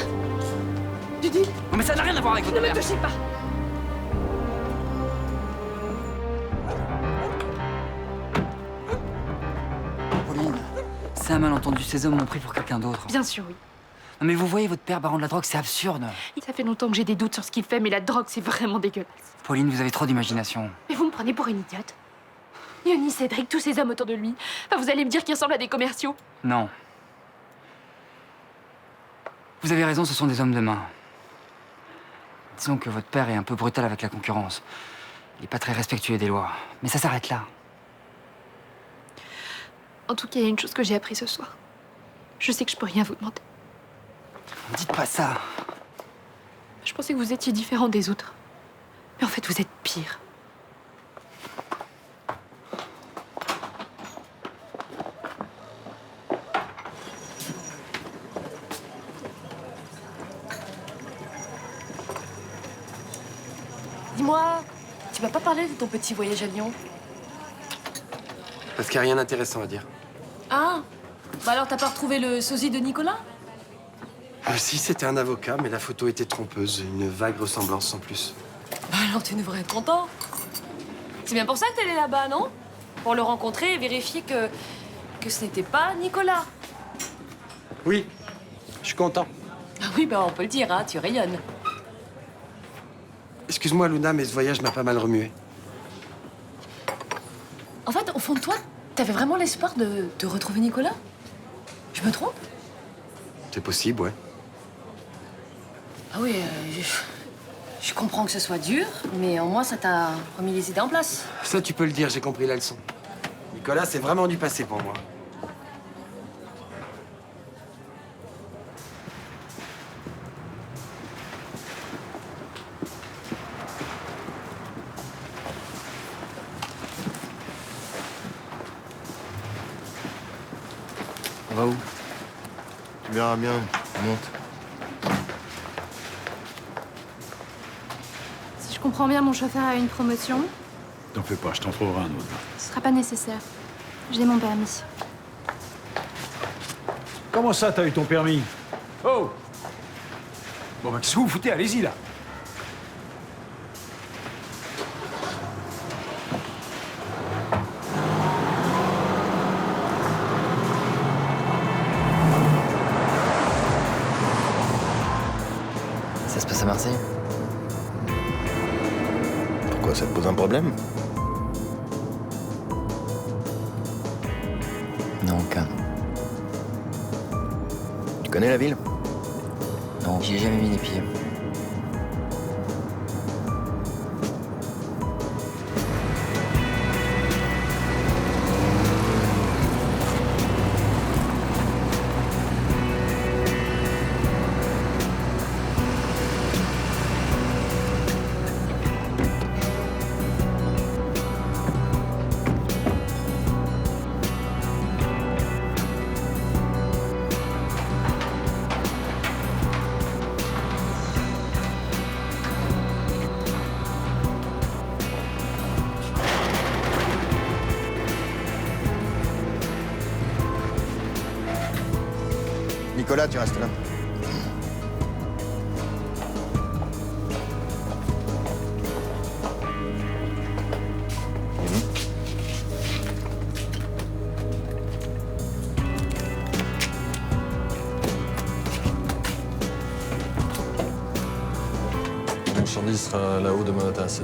Tu dis? Non mais ça n'a rien à voir avec votre Ne me mère. touchez pas! Pauline, c'est un malentendu. Ces hommes m'ont pris pour quelqu'un d'autre. Bien sûr, oui. Non mais vous voyez votre père baron de la drogue, c'est absurde. Ça fait longtemps que j'ai des doutes sur ce qu'il fait, mais la drogue, c'est vraiment dégueulasse. Pauline, vous avez trop d'imagination. Mais vous me prenez pour une idiote. Yoni, Cédric, tous ces hommes autour de lui. Enfin, vous allez me dire qu'ils ressemblent à des commerciaux. Non. Vous avez raison, ce sont des hommes de main. Disons que votre père est un peu brutal avec la concurrence. Il est pas très respectueux des lois. Mais ça s'arrête là. En tout cas, il y a une chose que j'ai appris ce soir. Je sais que je peux rien vous demander. Dites pas ça. Je pensais que vous étiez différent des autres. Mais en fait, vous êtes pire. Dis-moi, tu m'as pas parlé de ton petit voyage à Lyon? Parce qu'il n'y a rien d'intéressant à dire. Ah, bah alors t'as pas retrouvé le sosie de Nicolas? Si, c'était un avocat, mais la photo était trompeuse. Une vague ressemblance sans plus. Bah alors tu devrais être content. C'est bien pour ça que t'es allé là-bas, non? Pour le rencontrer et vérifier que ce n'était pas Nicolas. Oui, je suis content. Ah oui, bah on peut le dire, hein, tu rayonnes. Excuse-moi, Luna, mais ce voyage m'a pas mal remué. En fait, au fond de toi, t'avais vraiment l'espoir de retrouver Nicolas? Je me trompe? C'est possible, ouais. Ah oui, je comprends que ce soit dur, mais au moins ça t'a remis les idées en place. Ça, tu peux le dire, j'ai compris la leçon. Nicolas, c'est vraiment du passé pour moi. On va où? Tu verras bien. Monte. Si je comprends bien, mon chauffeur a une promotion. T'en fais pas, je t'en trouverai un autre. Ce sera pas nécessaire. J'ai mon permis. Comment ça, t'as eu ton permis? Oh! Bon, bah, qu'est-ce que vous foutez? Allez-y, là! Ça se passe à Marseille? Pourquoi, ça te pose un problème? Non, aucun. Tu connais la ville? Non, j'y ai jamais mis les pieds. Nicolas, tu restes là. marchandise sera là-haut demain matin à 7h.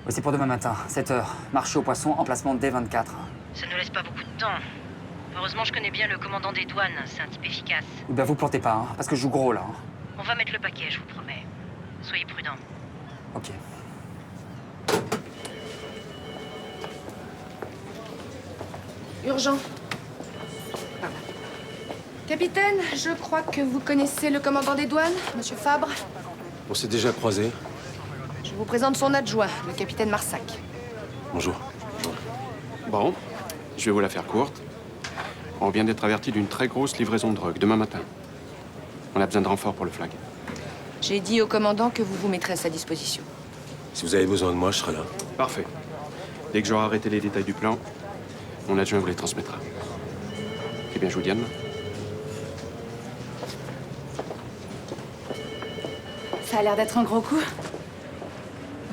Oui, c'est pour demain matin, 7h. Marché aux poissons, emplacement D24. Ça ne laisse pas beaucoup de temps. Heureusement, je connais bien le commandant des douanes. C'est un type efficace. Eh ben, vous plantez pas, hein, parce que je joue gros, là. hein. On va mettre le paquet, je vous promets. Soyez prudents. Ok. Urgent. Voilà. Capitaine, je crois que vous connaissez le commandant des douanes, Monsieur Fabre. On s'est déjà croisés. Je vous présente son adjoint, le capitaine Marsac. Bonjour. Bon, je vais vous la faire courte. On vient d'être averti d'une très grosse livraison de drogue demain matin. On a besoin de renfort pour le flag. J'ai dit au commandant que vous vous mettrez à sa disposition. Si vous avez besoin de moi, je serai là. Parfait. Dès que j'aurai arrêté les détails du plan, mon adjoint vous les transmettra. Eh bien, je vous dis à demain. Ça a l'air d'être un gros coup.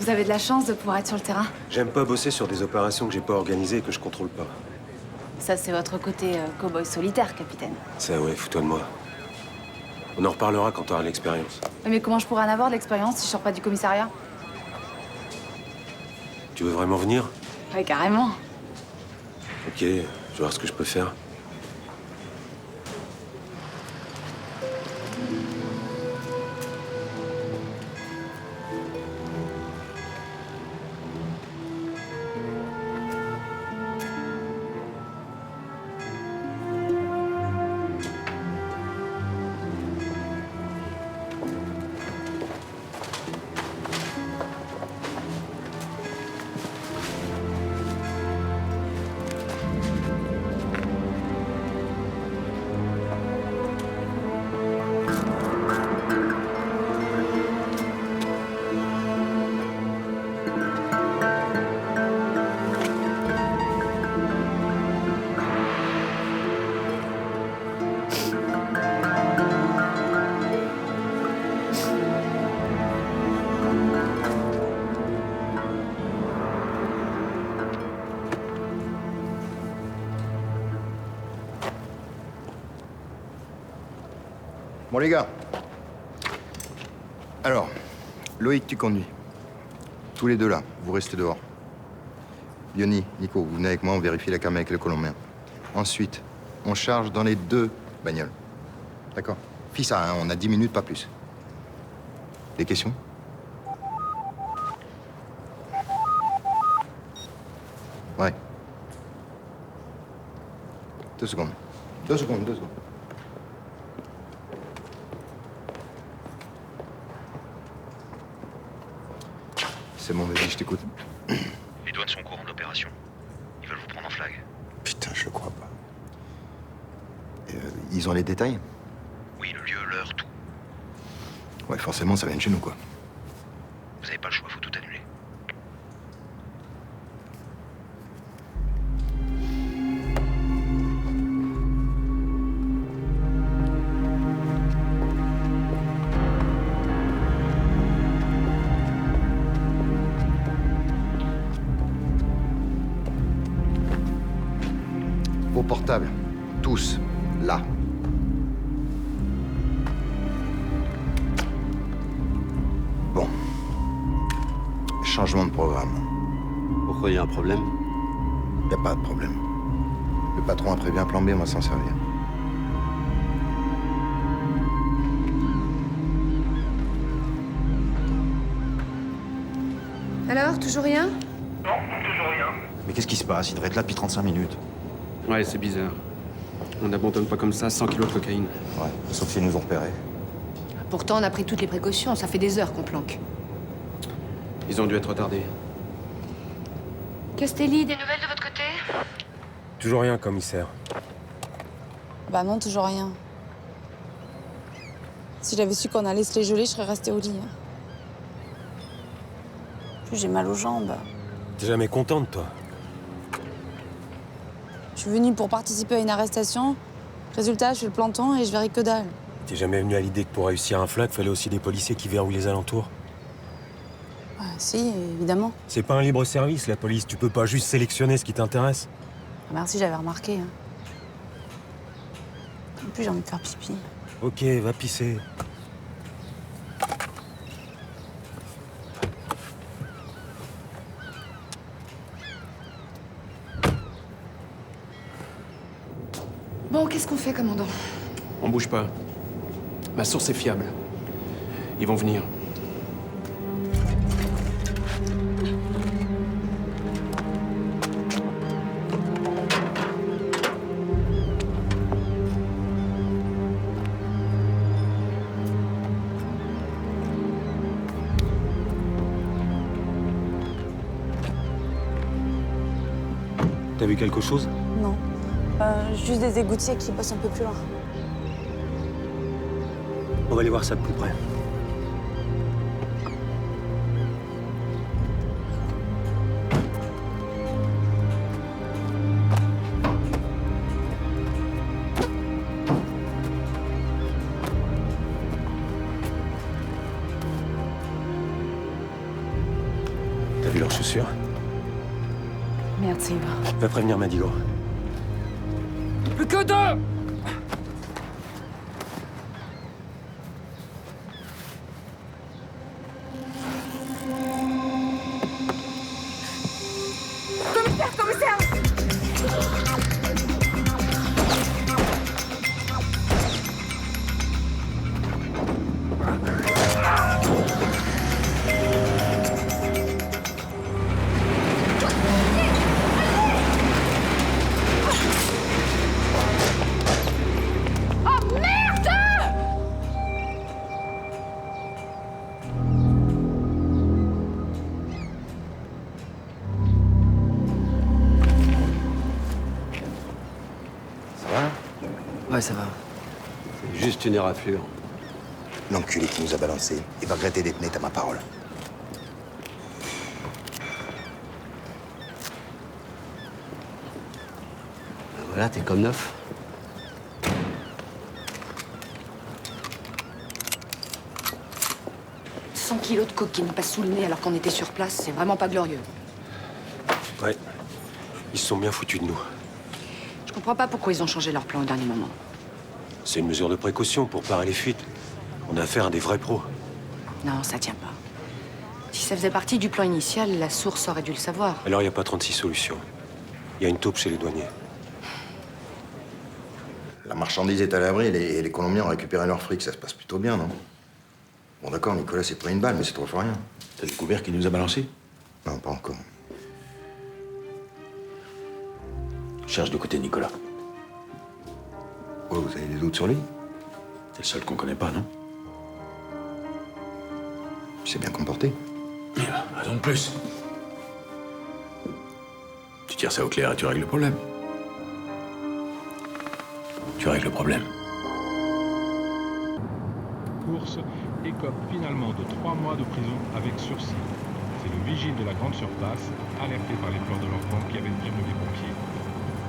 Vous avez de la chance de pouvoir être sur le terrain. J'aime pas bosser sur des opérations que j'ai pas organisées et que je contrôle pas. Ça, c'est votre côté cow-boy solitaire, capitaine. Ça, ouais, fous-toi de moi. On en reparlera quand t'auras l'expérience. Mais comment je pourrais en avoir de l'expérience si je sors pas du commissariat? Tu veux vraiment venir? Ouais, carrément. Ok, je vais voir ce que je peux faire. Bon, les gars. Alors, Loïc, tu conduis. Tous les deux là, vous restez dehors. Yoni, Nico, vous venez avec moi, on vérifie la cam avec le Colombien. Ensuite, on charge dans les deux bagnoles. D'accord? Fis ça, hein, on a 10 minutes, pas plus. Des questions? Ouais. 2 secondes. 2 secondes, 2 secondes. C'est bon, vas-y, je t'écoute. Les douanes sont au courant de l'opération. Ils veulent vous prendre en flag. Putain, je le crois pas. Ils ont les détails? Oui, le lieu, l'heure, tout. Ouais, forcément, ça vient de chez nous, quoi. Vous avez pas le choix, faut tout annuler. Vos portables, tous, là. Bon. Changement de programme. Pourquoi il y a un problème? Y a pas de problème. Le patron a prévu un plan B, on va s'en servir. Alors, toujours rien? Mais qu'est-ce qui se passe? Il devrait être là depuis 35 minutes. Ouais, c'est bizarre. On n'abandonne pas comme ça 100 kilos de cocaïne. Ouais, sauf s'ils nous ont repérés. Pourtant, on a pris toutes les précautions. Ça fait des heures qu'on planque. Ils ont dû être retardés. Castelli, des nouvelles de votre côté? Toujours rien, commissaire. Bah non, toujours rien. Si j'avais su qu'on allait se les geler, je serais restée au lit. Puis j'ai mal aux jambes. T'es jamais contente, toi? Je suis venue pour participer à une arrestation. Résultat, je fais le planton et je verrai que dalle. T'es jamais venu à l'idée que pour réussir un flag, fallait aussi des policiers qui verrouillent les alentours? Ouais, si, évidemment. C'est pas un libre service, la police. Tu peux pas juste sélectionner ce qui t'intéresse. Ah, merci, j'avais remarqué. Hein. En plus, j'ai envie de faire pipi. Ok, va pisser. Bon, qu'est-ce qu'on fait, commandant? On bouge pas. Ma source est fiable. Ils vont venir. T'as vu quelque chose? Non. Juste des égoutiers qui passent un peu plus loin. On va aller voir ça de plus près. T'as vu leurs chaussures? Merde, c'est Ivar. Va prévenir Madigo. Plus que deux! Commissaire! Oh merde! Ça va? Ouais, ça va. C'est juste une éraflure. L'enculé qui nous a balancé, il va regretter d'être net à ma parole. Voilà, t'es comme neuf. « 100 kilos de cocaïne passe sous le nez alors qu'on était sur place, c'est vraiment pas glorieux. Ouais. Ils se sont bien foutus de nous. Je comprends pas pourquoi ils ont changé leur plan au dernier moment. C'est une mesure de précaution pour parer les fuites. On a affaire à des vrais pros. Non, ça tient pas. Si ça faisait partie du plan initial, la source aurait dû le savoir. Alors, il n'y a pas 36 solutions. Il y a une taupe chez les douaniers. La marchandise est à l'abri et les Colombiens ont récupéré leur fric. Ça se passe plutôt bien, non? Bon, d'accord, Nicolas s'est pris une balle, mais c'est trop fois rien. T'as découvert qui nous a balancé? Non, pas encore. Cherche de côté Nicolas. Oh, vous avez des doutes sur lui? C'est le seul qu'on connaît pas, non? Il s'est bien comporté. Raison de plus. Tu tires ça au clair et tu règles le problème. Tu règles le problème. Course écope finalement de 3 mois de prison avec sursis. C'est le vigile de la grande surface, alerté par les pleurs de l'enfant, qui avait prévenu les pompiers.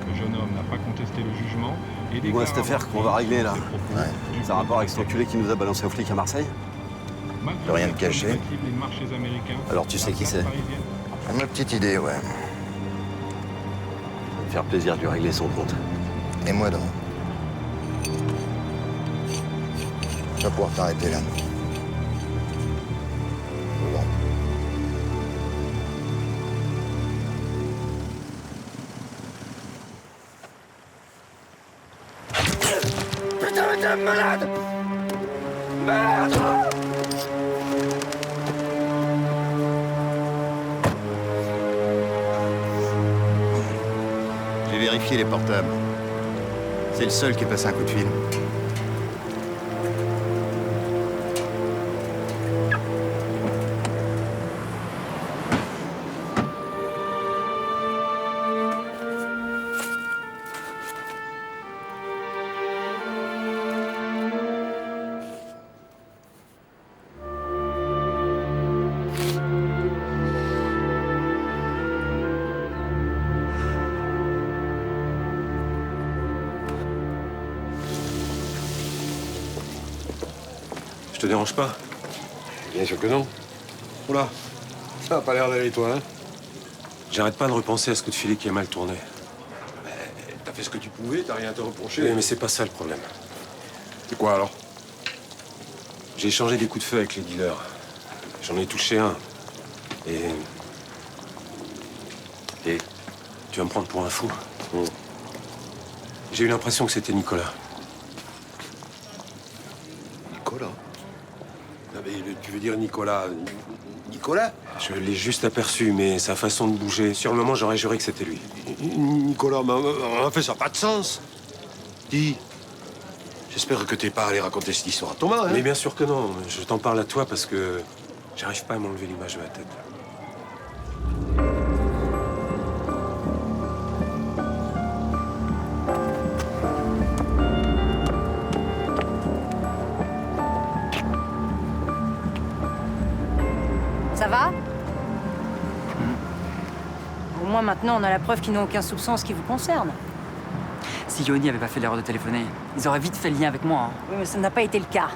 Le jeune homme n'a pas contesté le jugement et Dis-moi, cette affaire qu'on va régler là, ça a rapport avec cet enculé qui nous a balancé aux flics à Marseille? Plus rien de caché. Alors tu sais qui c'est? Ma petite idée, ouais. Ça va me faire plaisir de lui régler son compte. Et moi, donc. Je vais pouvoir t'arrêter là. Bon. Putain, mais t'es malade! Merde! J'ai vérifié les portables. C'est le seul qui est passé un coup de fil. te dérange pas? Bien sûr que non. Oula, ça a pas l'air d'aller, toi, hein? J'arrête pas de repenser à ce coup de filet qui a mal tourné. T'as fait ce que tu pouvais, t'as rien à te reprocher. Oui, mais c'est pas ça le problème. C'est quoi, alors? J'ai échangé des coups de feu avec les dealers. J'en ai touché un. Et tu vas me prendre pour un fou. J'ai eu l'impression que c'était Nicolas. Nicolas? Non, mais tu veux dire Nicolas... Nicolas? Je l'ai juste aperçu, mais sa façon de bouger... Sur le moment, j'aurais juré que c'était lui. Nicolas, mais en fait, ça n'a pas de sens. Dis, j'espère que t'es pas allé raconter cette histoire à Thomas, hein? Mais bien sûr que non. Je t'en parle à toi parce que j'arrive pas à m'enlever l'image de la tête. Ça va? Au moins maintenant, on a la preuve qu'ils n'ont aucun soupçon en ce qui vous concerne. Si Yoni avait pas fait l'erreur de téléphoner, ils auraient vite fait le lien avec moi. Hein. Oui, mais ça n'a pas été le cas.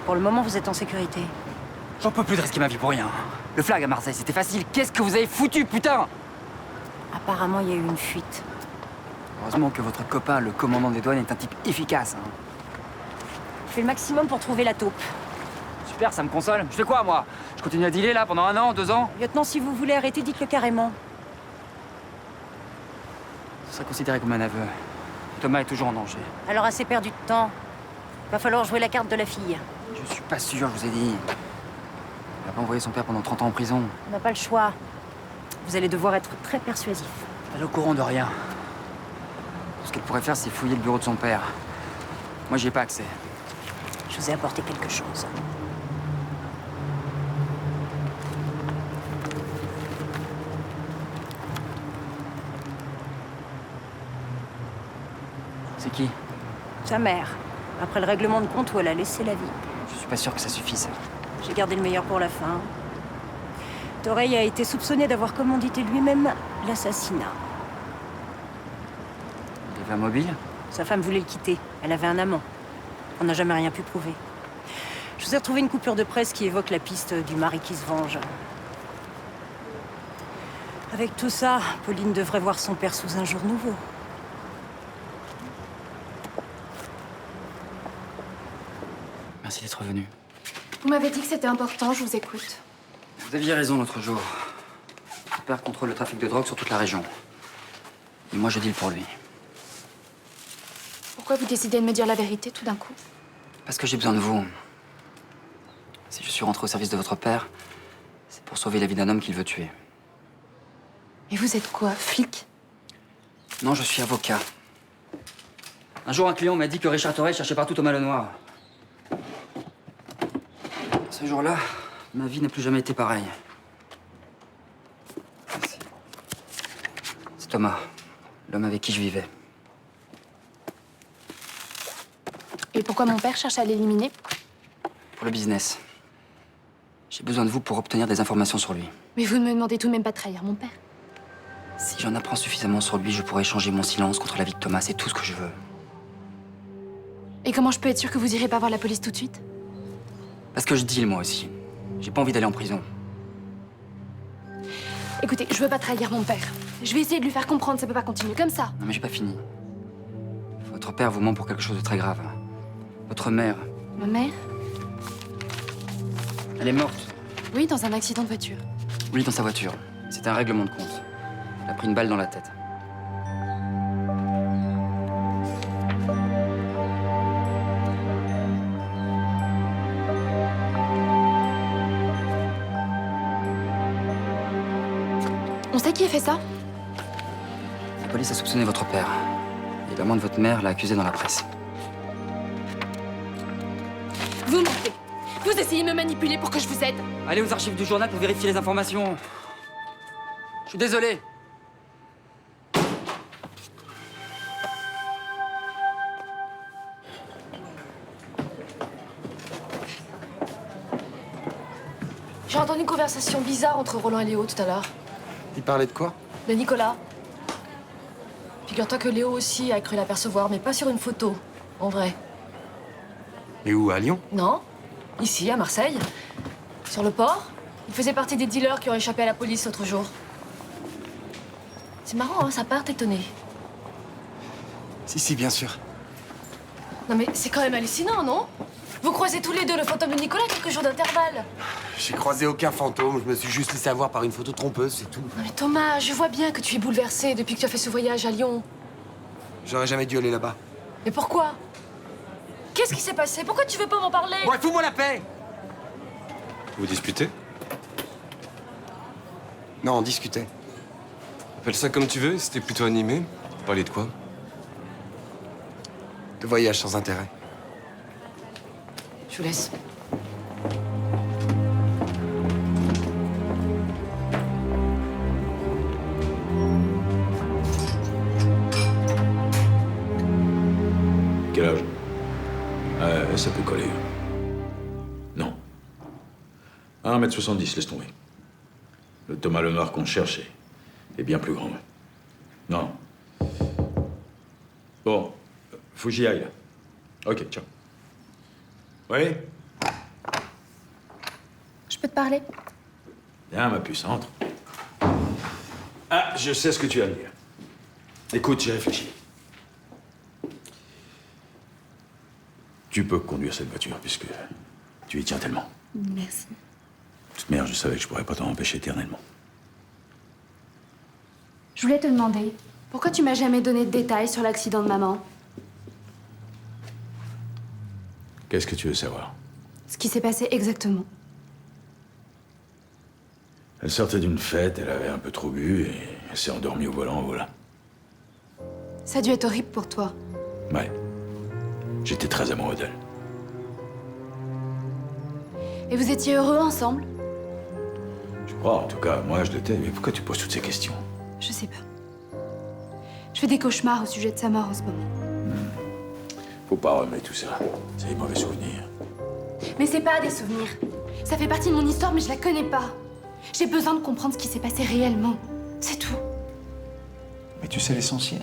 Pour le moment, vous êtes en sécurité. J'en peux plus de risquer ma vie pour rien. Le flag à Marseille, c'était facile. Qu'est-ce que vous avez foutu, putain? Apparemment, il y a eu une fuite. Heureusement que votre copain, le commandant des douanes, est un type efficace. Hein. Je fais le maximum pour trouver la taupe. Super, ça me console. Je fais quoi, moi? Je continue à dealer, là, pendant 1 an, 2 ans? Lieutenant, si vous voulez arrêter, dites-le carrément. Ce serait considéré comme un aveu. Thomas est toujours en danger. Alors, assez perdu de temps. Va falloir jouer la carte de la fille. Je suis pas sûr, je vous ai dit. Il va pas envoyer son père pendant 30 ans en prison. On n'a pas le choix. Vous allez devoir être très persuasif. Elle est au courant de rien. Ce qu'elle pourrait faire, c'est fouiller le bureau de son père. Moi, j'y ai pas accès. Je vous ai apporté quelque chose. C'est qui? Sa mère. Après le règlement de compte où elle a laissé la vie. Je suis pas sûr que ça suffise. J'ai gardé le meilleur pour la fin. Toreil a été soupçonné d'avoir commandité lui-même l'assassinat. Il avait un mobile? Sa femme voulait le quitter. Elle avait un amant. On n'a jamais rien pu prouver. Je vous ai retrouvé une coupure de presse qui évoque la piste du mari qui se venge. Avec tout ça, Pauline devrait voir son père sous un jour nouveau. Merci d'être venu. Vous m'avez dit que c'était important, je vous écoute. Vous aviez raison l'autre jour. Mon père contrôle le trafic de drogue sur toute la région. Et moi, je deal pour lui. Pourquoi vous décidez de me dire la vérité tout d'un coup? Parce que j'ai besoin de vous. Si je suis rentré au service de votre père, c'est pour sauver la vie d'un homme qu'il veut tuer. Et vous êtes quoi, flic? Non, je suis avocat. Un jour, un client m'a dit que Richard Toreil cherchait partout Thomas Lenoir. Ce jour-là, ma vie n'a plus jamais été pareille. C'est Thomas, l'homme avec qui je vivais. Et pourquoi mon père cherche à l'éliminer? Pour le business. J'ai besoin de vous pour obtenir des informations sur lui. Mais vous ne me demandez tout de même pas de trahir mon père. Si j'en apprends suffisamment sur lui, je pourrais échanger mon silence contre la vie de Thomas. C'est tout ce que je veux. Et comment je peux être sûre que vous irez pas voir la police tout de suite? Parce que je deal, moi aussi. J'ai pas envie d'aller en prison. Écoutez, je veux pas trahir mon père. Je vais essayer de lui faire comprendre, ça peut pas continuer comme ça. Non, mais j'ai pas fini. Votre père vous ment pour quelque chose de très grave. Votre mère, Ma mère? elle est morte. Oui, dans un accident de voiture. Oui, dans sa voiture. C'était un règlement de compte. Elle a pris une balle dans la tête. On sait qui a fait ça? La police a soupçonné votre père. Et l'amant de votre mère l'a accusé dans la presse. Vous mentez. Vous essayez de me manipuler pour que je vous aide. Allez aux archives du journal pour vérifier les informations. Je suis désolé. J'ai entendu une conversation bizarre entre Roland et Léo tout à l'heure. Il parlait de quoi? De Nicolas. Figure-toi que Léo aussi a cru l'apercevoir, mais pas sur une photo, en vrai. Mais où? À Lyon? Non, Ici, à Marseille. Sur le port. Il faisait partie des dealers qui ont échappé à la police l'autre jour. C'est marrant, hein, ça part étonné. Si, bien sûr. Non mais c'est quand même hallucinant, non? Vous croisez tous les deux le fantôme de Nicolas quelques jours d'intervalle. J'ai croisé aucun fantôme, je me suis juste laissé avoir par une photo trompeuse, c'est tout. Non mais Thomas, je vois bien que tu es bouleversé depuis que tu as fait ce voyage à Lyon. J'aurais jamais dû aller là-bas. Mais pourquoi? Qu'est-ce qui s'est passé? Pourquoi tu veux pas m'en parler? Ouais, fous-moi la paix! Vous disputez? Non, on discutait. Appelle ça comme tu veux, c'était plutôt animé. Parler de quoi? De voyage sans intérêt. Je vous laisse. Quel âge? Ça peut coller. Non. 1m70, laisse tomber. Le Thomas Lenoir qu'on cherche est bien plus grand. Non. Bon, faut que j'y aille. Ok, ciao. Oui? Je peux te parler? Viens, ma puce, entre. Ah, je sais ce que tu as à dire. Écoute, j'ai réfléchi. Tu peux conduire cette voiture, puisque tu y tiens tellement. Merci. De toute manière, je savais que je pourrais pas t'en empêcher éternellement. Je voulais te demander, pourquoi tu m'as jamais donné de détails sur l'accident de maman? Qu'est-ce que tu veux savoir? Ce qui s'est passé exactement. Elle sortait d'une fête, elle avait un peu trop bu et elle s'est endormie au volant, voilà. Ça a dû être horrible pour toi. Ouais. J'étais très amoureux d'elle. Et vous étiez heureux ensemble? Je crois, en tout cas, moi je l'étais. Mais pourquoi tu poses toutes ces questions? Je sais pas. Je fais des cauchemars au sujet de sa mort en ce moment. Faut pas remettre tout ça. C'est des mauvais souvenirs. Mais c'est pas des souvenirs. Ça fait partie de mon histoire, mais je la connais pas. J'ai besoin de comprendre ce qui s'est passé réellement. C'est tout. Mais tu sais l'essentiel.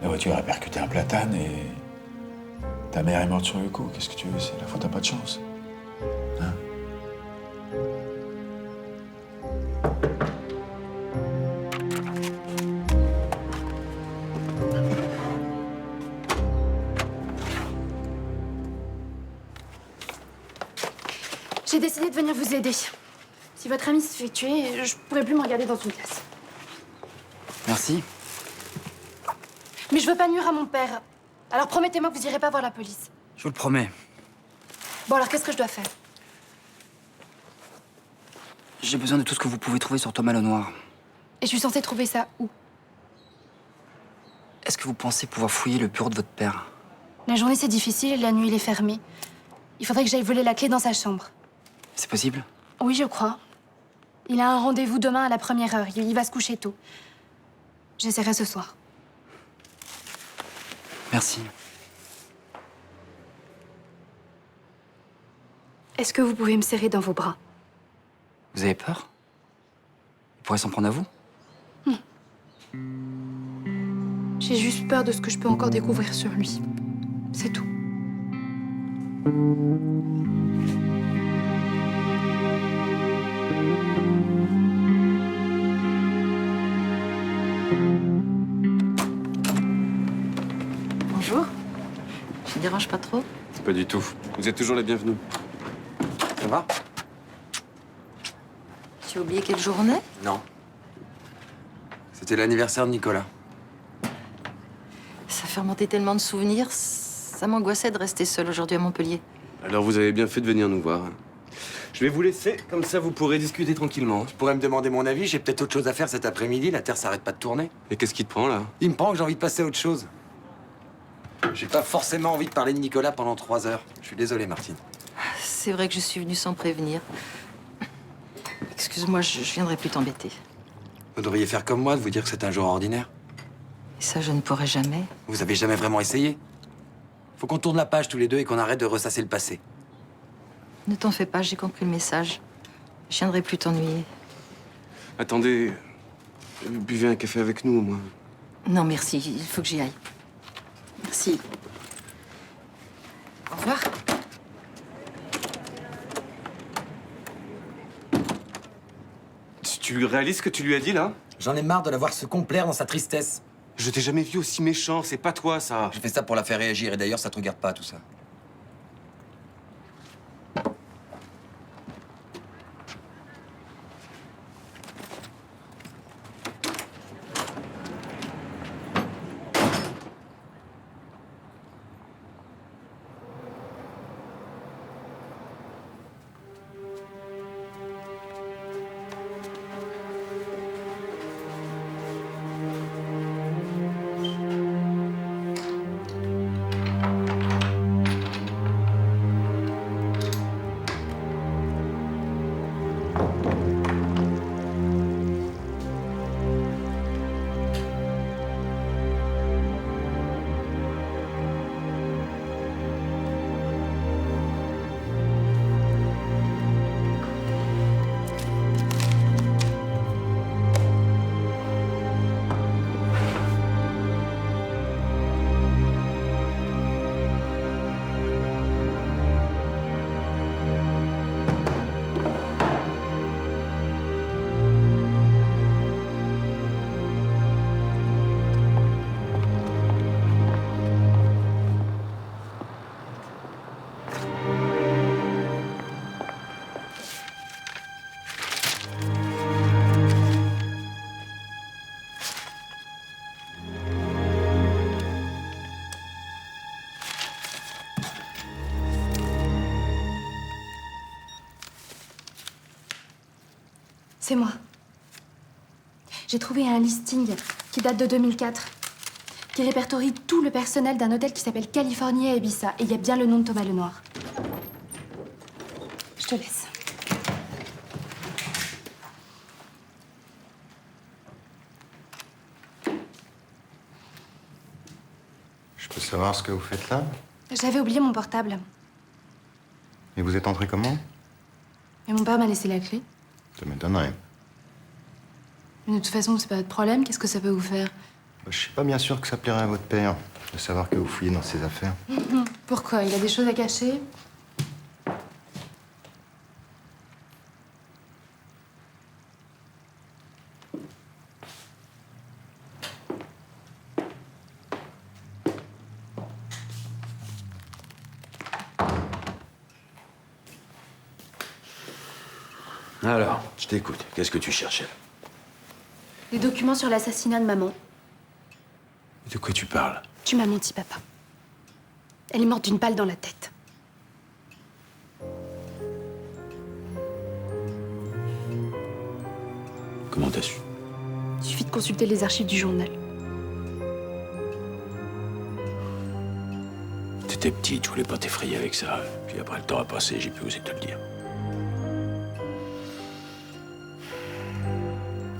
La voiture a percuté un platane et ta mère est morte sur le coup. Qu'est-ce que tu veux? C'est la faute, t'as pas de chance. Hein? J'ai décidé de venir vous aider. Si votre ami se fait tuer, je pourrai plus me regarder dans une glace. Merci. Mais je veux pas nuire à mon père. Alors promettez-moi que vous irez pas voir la police. Je vous le promets. Bon, alors qu'est-ce que je dois faire? J'ai besoin de tout ce que vous pouvez trouver sur Thomas Lenoir. Et je suis censée trouver ça où? Est-ce que vous pensez pouvoir fouiller le bureau de votre père? La journée, c'est difficile et la nuit, il est fermé. Il faudrait que j'aille voler la clé dans sa chambre. C'est possible? Oui, je crois. Il a un rendez-vous demain à la 1e heure. Il va se coucher tôt. J'essaierai ce soir. Merci. Est-ce que vous pouvez me serrer dans vos bras? Vous avez peur? Il pourrait s'en prendre à vous? J'ai juste peur de ce que je peux encore découvrir sur lui. C'est tout. Bonjour. Je ne dérange pas trop? Pas du tout. Vous êtes toujours les bienvenus. Ça va? Tu as oublié quelle journée? Non. C'était l'anniversaire de Nicolas. Ça fait remonter tellement de souvenirs. Ça m'angoissait de rester seule aujourd'hui à Montpellier. Alors vous avez bien fait de venir nous voir. Je vais vous laisser, comme ça vous pourrez discuter tranquillement. Je pourrais me demander mon avis, j'ai peut-être autre chose à faire cet après-midi, la Terre s'arrête pas de tourner. Et qu'est-ce qui te prend là? Il me prend que j'ai envie de passer à autre chose. J'ai pas forcément envie de parler de Nicolas pendant 3 heures. Je suis désolé, Martine. C'est vrai que je suis venue sans prévenir. Excuse-moi, je viendrai plus t'embêter. Vous devriez faire comme moi, de vous dire que c'est un jour ordinaire. Et ça, je ne pourrai jamais. Vous avez jamais vraiment essayé. Faut qu'on tourne la page tous les deux et qu'on arrête de ressasser le passé. Ne t'en fais pas, j'ai compris le message. Je viendrai plus t'ennuyer. Attendez, buvez un café avec nous au moins. Non, merci, il faut que j'y aille. Merci. Au revoir. Tu réalises ce que tu lui as dit, là? J'en ai marre de la voir se complaire dans sa tristesse. Je t'ai jamais vu aussi méchant, c'est pas toi, ça. J'ai fait ça pour la faire réagir, et d'ailleurs, ça te regarde pas, tout ça. C'est moi. J'ai trouvé un listing qui date de 2004, qui répertorie tout le personnel d'un hôtel qui s'appelle California à Ibiza. Et il y a bien le nom de Thomas Lenoir. Je te laisse. Je peux savoir ce que vous faites là? J'avais oublié mon portable. Et vous êtes entré comment? Mais mon père m'a laissé la clé. Ça m'étonnerait. Mais de toute façon, c'est pas votre problème. Qu'est-ce que ça peut vous faire? Je suis pas bien sûr que ça plairait à votre père de savoir que vous fouillez dans ses affaires. Pourquoi? Il a des choses à cacher? Alors, je t'écoute. Qu'est-ce que tu cherchais? Les documents sur l'assassinat de maman. De quoi tu parles? Tu m'as menti, papa. Elle est morte d'une balle dans la tête. Comment t'as su? Il suffit de consulter les archives du journal. T'étais petite, je voulais pas t'effrayer avec ça. Puis après, le temps a passé, j'ai pu oser te le dire.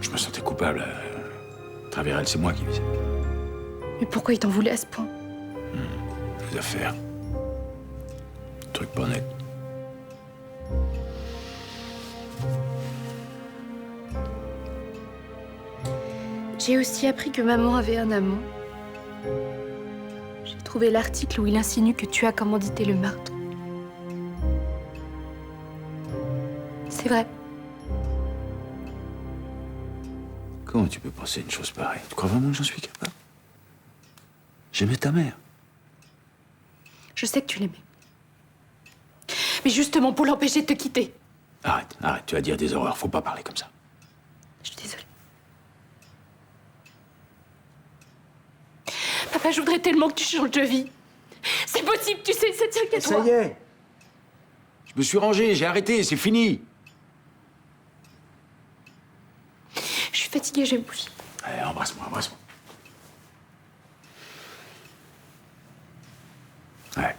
Je me sentais coupable. À travers elle, c'est moi qui visais. Mais pourquoi il t'en voulait à ce point? Les affaires. Truc pas net. J'ai aussi appris que maman avait un amant. J'ai trouvé l'article où il insinue que tu as commandité le meurtre. C'est vrai. Comment tu peux penser une chose pareille? Tu crois vraiment que j'en suis capable? J'aimais ta mère. Je sais que tu l'aimais. Mais justement pour l'empêcher de te quitter. Arrête, arrête, tu vas dire des horreurs, faut pas parler comme ça. Je suis désolée. Papa, je voudrais tellement que tu changes de vie. C'est possible, tu sais, ça tient qu'à toi. Ça y est. Je me suis rangé, j'ai arrêté, c'est fini. Je suis fatiguée, je vais me coucher. Allez, embrasse-moi, embrasse-moi. Ouais.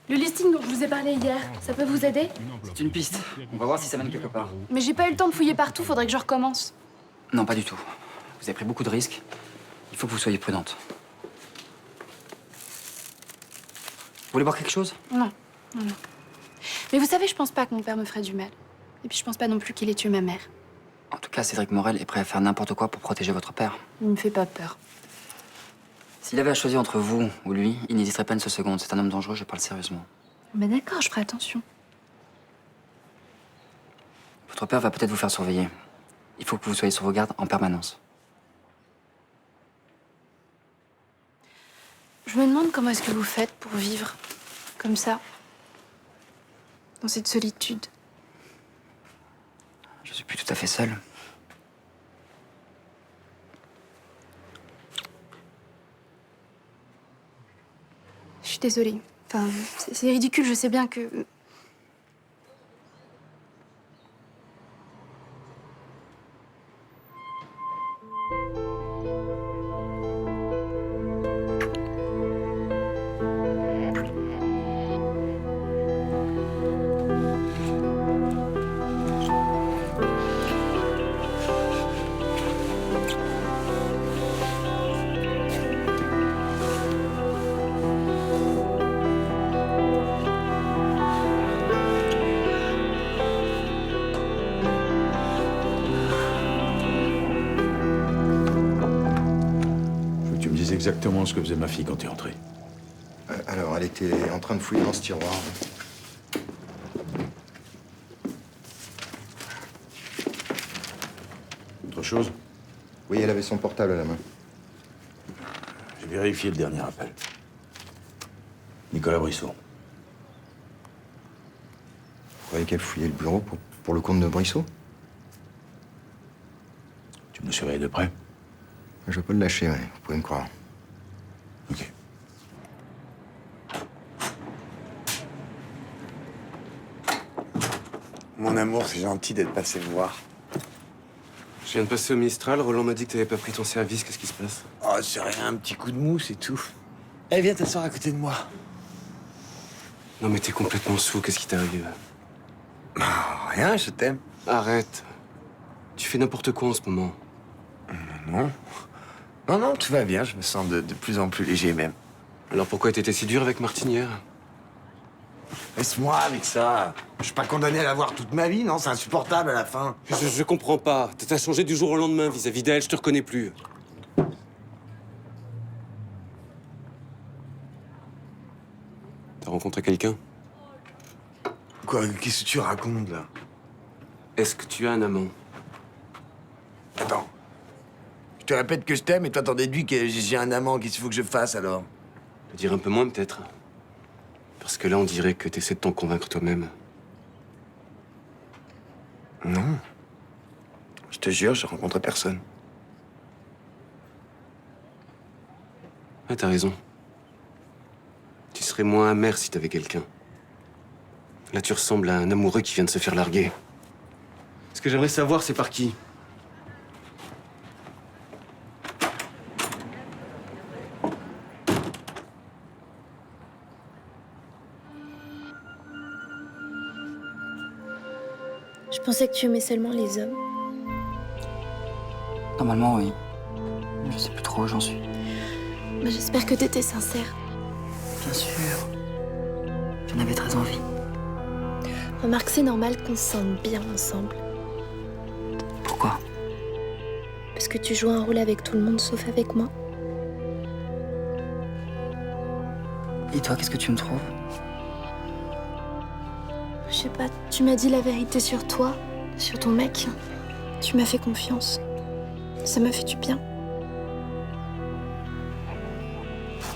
Le listing dont je vous ai parlé hier, ça peut vous aider? C'est une piste. On va voir si ça mène quelque part. Mais j'ai pas eu le temps de fouiller partout, faudrait que je recommence. Non, pas du tout. Vous avez pris beaucoup de risques. Il faut que vous soyez prudente. Vous voulez boire quelque chose? Non, non, non. Mais vous savez, je pense pas que mon père me ferait du mal. Et puis je pense pas non plus qu'il ait tué ma mère. En tout cas, Cédric Morel est prêt à faire n'importe quoi pour protéger votre père. Il me fait pas peur. S'il avait à choisir entre vous ou lui, il n'hésiterait pas une seule seconde. C'est un homme dangereux, je parle sérieusement. Mais d'accord, je ferai attention. Votre père va peut-être vous faire surveiller. Il faut que vous soyez sur vos gardes en permanence. Je me demande comment est-ce que vous faites pour vivre comme ça, dans cette solitude. Je suis plus tout à fait seul. Je suis désolée. Enfin, c'est ridicule, je sais bien que... Exactement ce que faisait ma fille quand t'es entré. Alors, elle était en train de fouiller dans ce tiroir. Autre chose? Oui, elle avait son portable à la main. J'ai vérifié le dernier appel. Nicolas Brissot. Vous croyez qu'elle fouillait le bureau pour le compte de Brissot? Tu me surveilles de près? Je vais pas le lâcher, ouais. Vous pouvez me croire. Ok. Mon amour, c'est gentil d'être passé me voir. Je viens de passer au Mistral. Roland m'a dit que t'avais pas pris ton service. Qu'est-ce qui se passe? Oh, c'est rien, un petit coup de mou, c'est tout. Eh, viens t'asseoir à côté de moi. Non, mais t'es complètement sous. Qu'est-ce qui t'arrive? Rien, je t'aime. Arrête. Tu fais n'importe quoi en ce moment. Non. Non, tout va bien. Je me sens de plus en plus léger, même. Alors pourquoi t'étais si dur avec Martinière? Laisse-moi avec ça. Je suis pas condamné à la voir toute ma vie, non? C'est insupportable à la fin. Je comprends pas. T'as changé du jour au lendemain vis-à-vis d'elle. Je te reconnais plus. T'as rencontré quelqu'un? Quoi? Qu'est-ce que tu racontes, là? Est-ce que tu as un amant? Attends. Je te répète que je t'aime et toi t'en déduis que j'ai un amant. Qu'est-ce qu'il faut que je fasse, alors? Te dire un peu moins, peut-être. Parce que là, on dirait que t'essaies de t'en convaincre toi-même. Non. Je te jure, j'ai rencontré personne. Ah, t'as raison. Tu serais moins amer si t'avais quelqu'un. Là, tu ressembles à un amoureux qui vient de se faire larguer. Ce que j'aimerais savoir, c'est par qui. Je pensais que tu aimais seulement les hommes. Normalement, oui. Je sais plus trop où j'en suis. Mais j'espère que t'étais sincère. Bien sûr. J'en avais très envie. Remarque, c'est normal qu'on se sente bien ensemble. Pourquoi? Parce que tu joues un rôle avec tout le monde sauf avec moi. Et toi, qu'est-ce que tu me trouves? Je sais pas, tu m'as dit la vérité sur toi, sur ton mec. Tu m'as fait confiance. Ça m'a fait du bien.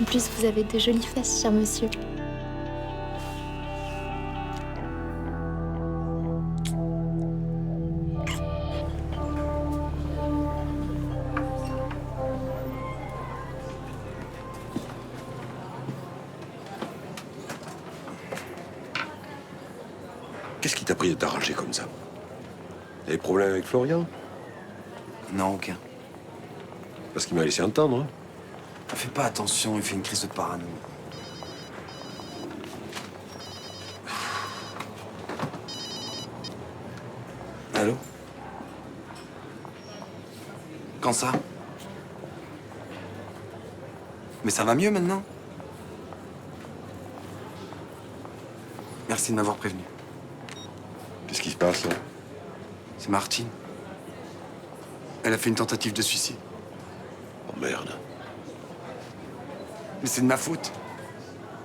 En plus, vous avez de jolies fesses, cher monsieur. Qu'est-ce qui t'a pris de t'arranger comme ça? T'as des problèmes avec Florian? Non, aucun. Parce qu'il m'a laissé entendre. Hein. Fais pas attention, il fait une crise de parano. Allô? Quand ça? Mais ça va mieux maintenant? Merci. Merci de m'avoir prévenu. Qu'est-ce qui se passe, là? C'est Martine. Elle a fait une tentative de suicide. Oh, merde. Mais c'est de ma faute.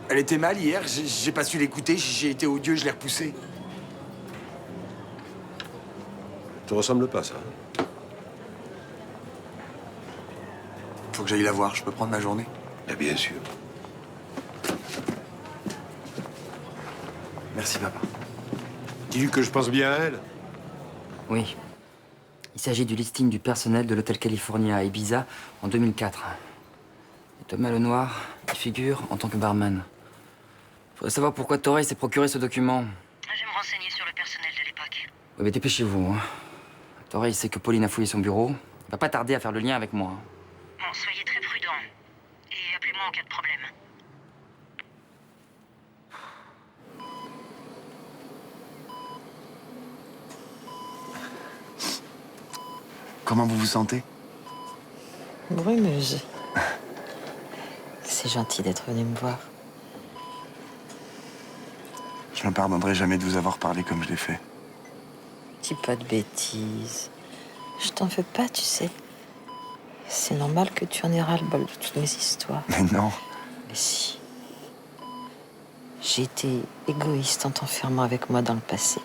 Elle était mal hier, j'ai pas su l'écouter, j'ai été odieux, je l'ai repoussée. Ça te ressemble pas, ça. Faut que j'aille la voir, je peux prendre ma journée? Eh bien sûr. Merci, papa. Dis-lui que je pense bien à elle. Oui. Il s'agit du listing du personnel de l'hôtel California à Ibiza en 2004. Et Thomas Lenoir y figure en tant que barman. Faudrait savoir pourquoi Torey s'est procuré ce document. Je vais me renseigner sur le personnel de l'époque. Oui, mais dépêchez-vous. Hein. Torey sait que Pauline a fouillé son bureau. Il va pas tarder à faire le lien avec moi. Bon, soyez très prudents. Et appelez-moi en cas de problème. Comment vous vous sentez? Brumeuse. C'est gentil d'être venu me voir. Je ne pardonnerai jamais de vous avoir parlé comme je l'ai fait. Dis pas de bêtises. Je t'en veux pas, tu sais. C'est normal que tu en aies ras-le-bol de toutes mes histoires. Mais non. Mais si. J'ai été égoïste en t'enfermant avec moi dans le passé.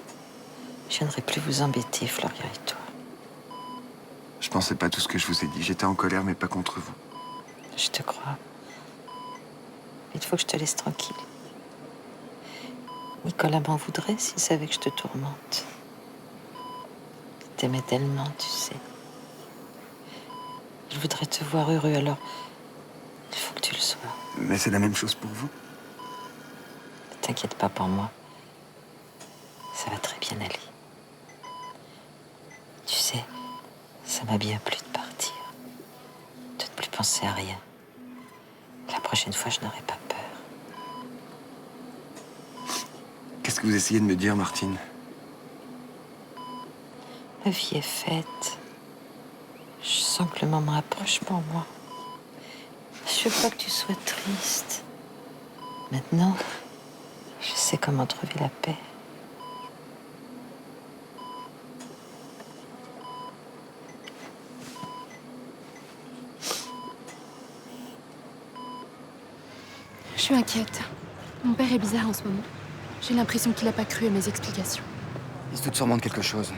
Je viendrai plus vous embêter, Floria et toi. Je pensais pas tout ce que je vous ai dit. J'étais en colère, mais pas contre vous. Je te crois. Il faut que je te laisse tranquille. Nicolas m'en voudrait s'il savait que je te tourmente. Il t'aimait tellement, tu sais. Je voudrais te voir heureux, alors il faut que tu le sois. Mais c'est la même chose pour vous. Ne t'inquiète pas pour moi. Ça va très bien aller. Tu sais, ça m'a bien plu de partir. De ne plus penser à rien. La prochaine fois, je n'aurai pas peur. Qu'est-ce que vous essayez de me dire, Martine? Ma vie est faite. Je sens que le moment approche pour moi. Je veux pas que tu sois triste. Maintenant, je sais comment trouver la paix. Je suis inquiète. Mon père est bizarre en ce moment. J'ai l'impression qu'il n'a pas cru à mes explications. Il se doute sûrement de quelque chose.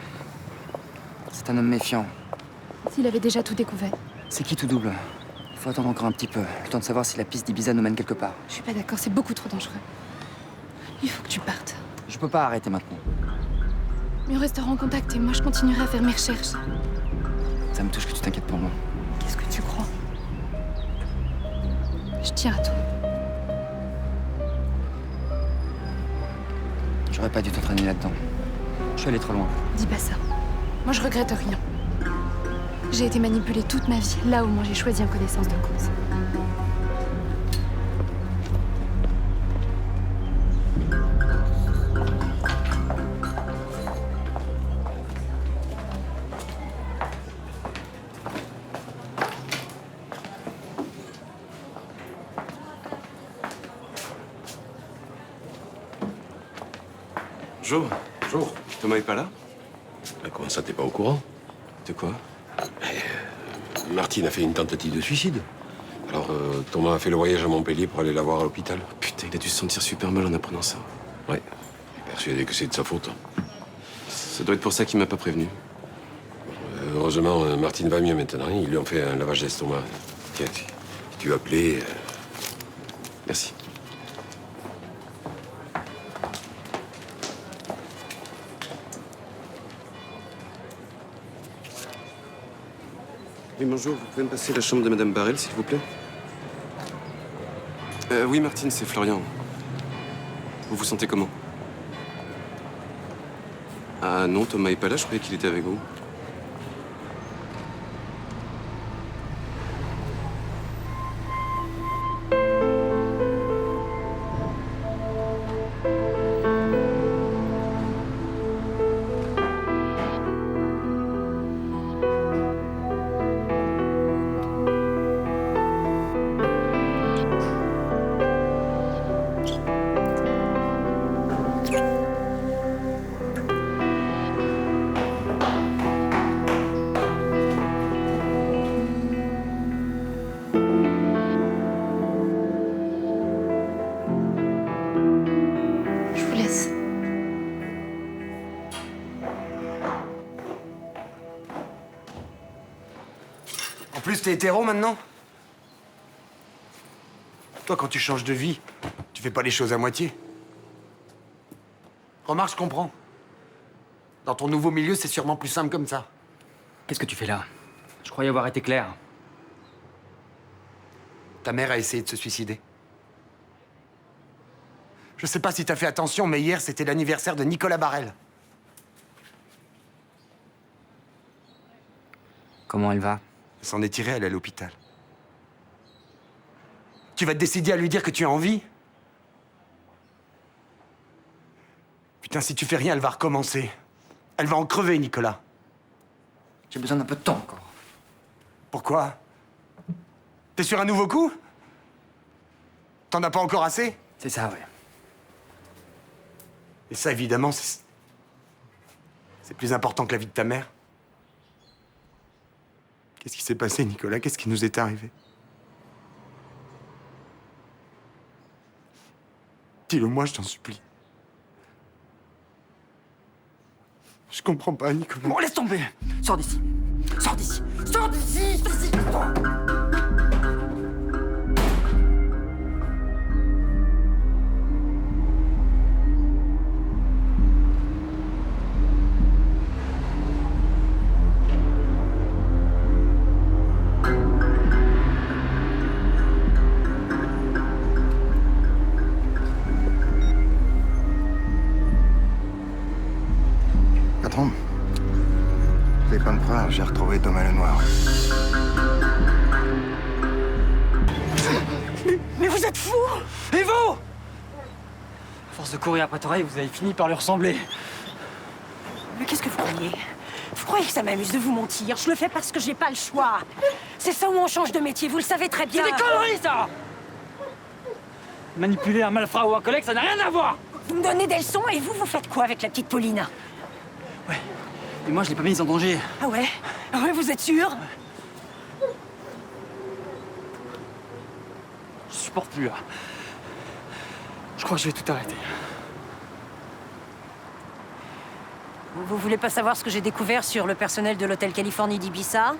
C'est un homme méfiant. S'il avait déjà tout découvert. C'est qui tout double? Il faut attendre encore un petit peu, le temps de savoir si la piste d'Ibiza nous mène quelque part. Je suis pas d'accord, c'est beaucoup trop dangereux. Il faut que tu partes. Je peux pas arrêter maintenant. Mais on restera en contact et moi je continuerai à faire mes recherches. Ça me touche que tu t'inquiètes pour moi. Qu'est-ce que tu crois? Je tiens à toi. J'aurais pas dû t'entraîner là-dedans. Je suis allé trop loin. Dis pas ça. Moi je regrette rien. J'ai été manipulée toute ma vie, là au moins j'ai choisi en connaissance de cause. Bonjour. Bonjour. Thomas est pas là? Comment ça, t'es pas au courant? De quoi? Martine a fait une tentative de suicide. Alors, Thomas a fait le voyage à Montpellier pour aller la voir à l'hôpital. Putain, il a dû se sentir super mal en apprenant ça. Ouais. Il est persuadé que c'est de sa faute. Ça doit être pour ça qu'il m'a pas prévenu. Heureusement, Martine va mieux maintenant. Ils lui ont fait un lavage d'estomac. Tiens, si tu veux appeler... Merci. Oui, bonjour. Vous pouvez me passer la chambre de Madame Barrel, s'il vous plaît? Oui, Martine, c'est Florian. Vous vous sentez comment? Ah non, Thomas est pas là, je croyais qu'il était avec vous. En plus, t'es hétéro maintenant? Toi, quand tu changes de vie, tu fais pas les choses à moitié. Remarque, je comprends. Dans ton nouveau milieu, c'est sûrement plus simple comme ça. Qu'est-ce que tu fais là? Je croyais avoir été clair. Ta mère a essayé de se suicider. Je sais pas si t'as fait attention, mais hier, c'était l'anniversaire de Nicolas Barrel. Comment elle va? Elle s'en est tirée, elle est à l'hôpital. Tu vas te décider à lui dire que tu as envie? Putain, si tu fais rien, elle va recommencer. Elle va en crever, Nicolas. J'ai besoin d'un peu de temps encore. Pourquoi? T'es sur un nouveau coup? T'en as pas encore assez? C'est ça, ouais. Et ça, évidemment, c'est plus important que la vie de ta mère. Qu'est-ce qui s'est passé, Nicolas? Qu'est-ce qui nous est arrivé? Dis-le-moi, je t'en supplie. Je comprends pas, Nicolas. Bon, laisse tomber. Sors d'ici. Sors d'ici. Sors d'ici. Sors. Patron, les pas de frère, j'ai retrouvé Thomas Lenoir. Mais vous êtes fous! Et vous? À force de courir après Torey, vous avez fini par lui ressembler. Mais qu'est-ce que vous croyez? Vous croyez que ça m'amuse de vous mentir? Je le fais parce que j'ai pas le choix. C'est ça où on change de métier, vous le savez très bien. C'est des conneries, ça! Manipuler un malfrat ou un collègue, ça n'a rien à voir! Vous me donnez des leçons et vous faites quoi avec la petite Paulina? Et moi, je l'ai pas mise en danger. Ah ouais? Ah ouais, vous êtes sûr? Je supporte plus, là. Je crois que je vais tout arrêter. Vous voulez pas savoir ce que j'ai découvert sur le personnel de l'hôtel Californie d'Ibiza?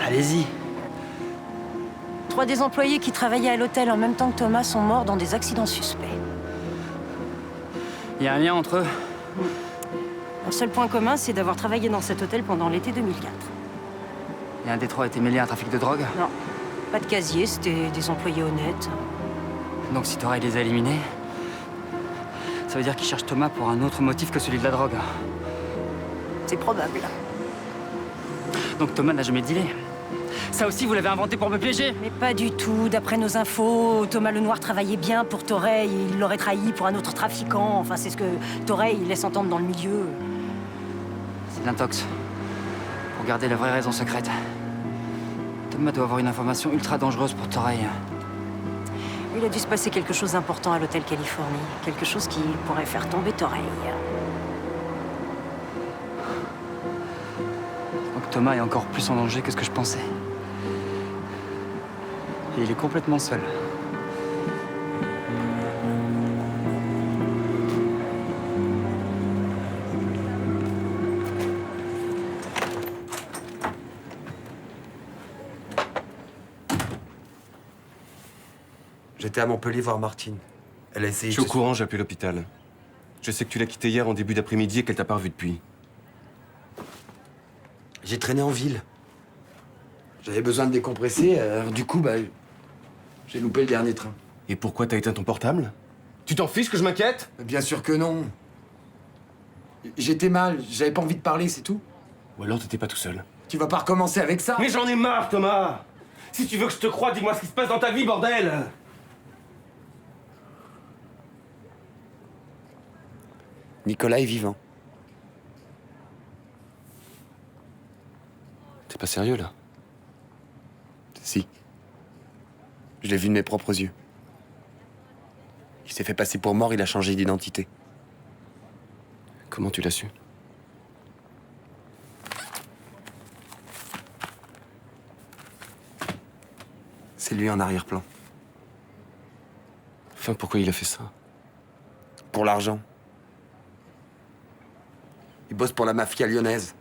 Allez-y. 3 des employés qui travaillaient à l'hôtel en même temps que Thomas sont morts dans des accidents suspects. Il y a un lien entre eux? Le seul point commun, c'est d'avoir travaillé dans cet hôtel pendant l'été 2004. Et un des 3 a été mêlé à un trafic de drogue? Non, pas de casier, c'était des employés honnêtes. Donc si Torey les a éliminés, ça veut dire qu'ils cherchent Thomas pour un autre motif que celui de la drogue. C'est probable. Donc Thomas n'a jamais dealé. Ça aussi, vous l'avez inventé pour me piéger? Mais pas du tout. D'après nos infos, Thomas Lenoir travaillait bien pour Torey. Il l'aurait trahi pour un autre trafiquant. Enfin, c'est ce que Torey laisse entendre dans le milieu. C'est de l'intox. Pour garder la vraie raison secrète. Thomas doit avoir une information ultra dangereuse pour Torey. Il a dû se passer quelque chose d'important à l'hôtel Californie. Quelque chose qui pourrait faire tomber Torey. Donc Thomas est encore plus en danger que ce que je pensais. Et il est complètement seul. J'étais à Montpellier voir Martine. Elle a essayé Je suis au courant, j'ai appelé l'hôpital. Je sais que tu l'as quittée hier en début d'après-midi et qu'elle t'a pas revu depuis. J'ai traîné en ville. J'avais besoin de décompresser, alors du coup, j'ai loupé le dernier train. Et pourquoi t'as éteint ton portable? Tu t'en fiches que je m'inquiète? Bien sûr que non. J'étais mal, j'avais pas envie de parler, c'est tout. Ou alors t'étais pas tout seul. Tu vas pas recommencer avec ça? Mais j'en ai marre, Thomas! Si tu veux que je te croie, dis-moi ce qui se passe dans ta vie, bordel! Nicolas est vivant. T'es pas sérieux, là? Si. Je l'ai vu de mes propres yeux. Il s'est fait passer pour mort, il a changé d'identité. Comment tu l'as su? C'est lui en arrière-plan. Enfin, pourquoi il a fait ça? Pour l'argent. Il bosse pour la mafia lyonnaise.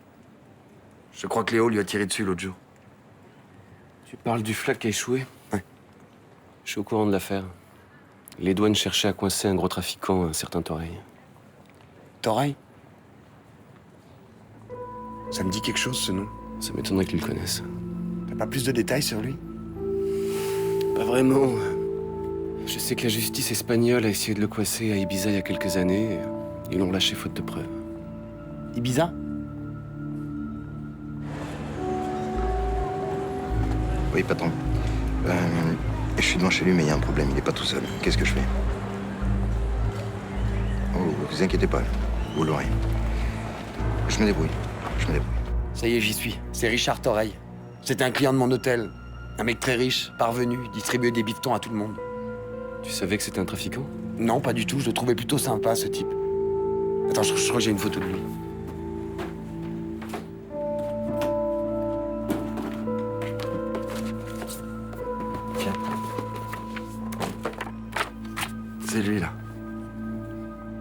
Je crois que Léo lui a tiré dessus l'autre jour. Tu parles du flag qui a échoué? Ouais. Je suis au courant de l'affaire. Les douanes cherchaient à coincer un gros trafiquant, un certain Toreil. Toreil? Ça me dit quelque chose, ce nom. Ça m'étonnerait que tu le connaisses. T'as pas plus de détails sur lui? Pas vraiment. Je sais que la justice espagnole a essayé de le coincer à Ibiza il y a quelques années. Et ils l'ont relâché faute de preuves. Ibiza? Oui, patron. Je suis devant chez lui, mais il y a un problème. Il n'est pas tout seul. Qu'est-ce que je fais? Oh, vous inquiétez pas. Vous l'aurez. Je me débrouille. Ça y est, j'y suis. C'est Richard Toreil. C'était un client de mon hôtel. Un mec très riche, parvenu, distribuait des bifetons à tout le monde. Tu savais que c'était un trafiquant? Non, pas du tout. Je le trouvais plutôt sympa, ce type. Attends, je crois que j'ai une photo de lui. Tiens. C'est lui, là.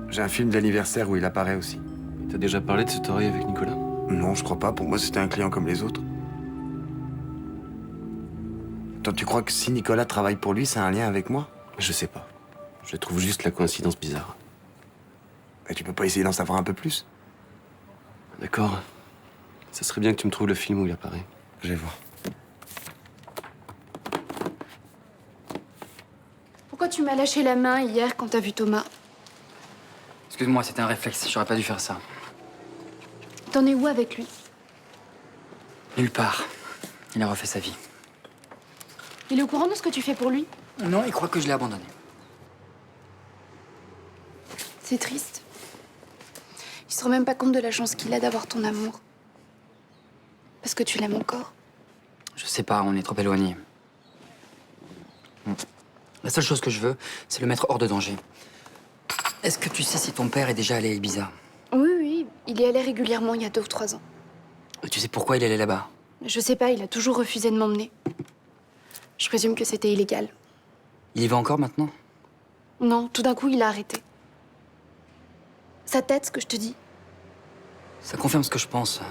J'ai un film d'anniversaire où il apparaît aussi. T'as déjà parlé de ce Toreil avec Nicolas? Non, je crois pas. Pour moi, c'était un client comme les autres. Toi, tu crois que si Nicolas travaille pour lui, c'est un lien avec moi? Je sais pas. Je trouve juste la coïncidence bizarre. Et tu peux pas essayer d'en savoir un peu plus? D'accord. Ça serait bien que tu me trouves le film où il apparaît. Je vais voir. Pourquoi tu m'as lâché la main hier quand t'as vu Thomas? Excuse-moi, c'était un réflexe. J'aurais pas dû faire ça. T'en es où avec lui? Nulle part. Il a refait sa vie. Il est au courant de ce que tu fais pour lui? Non, il croit que je l'ai abandonné. C'est triste. Il se rend même pas compte de la chance qu'il a d'avoir ton amour. Parce que tu l'aimes encore. Je sais pas, on est trop éloignés. La seule chose que je veux, c'est le mettre hors de danger. Est-ce que tu sais si ton père est déjà allé à Ibiza? Oui, il y allait régulièrement il y a 2 ou 3 ans. Et tu sais pourquoi il allait là-bas? Je sais pas, il a toujours refusé de m'emmener. Je présume que c'était illégal. Il y va encore maintenant? Non, tout d'un coup, il a arrêté. Sa tête, ce que je te dis. Ça confirme ce que je pense.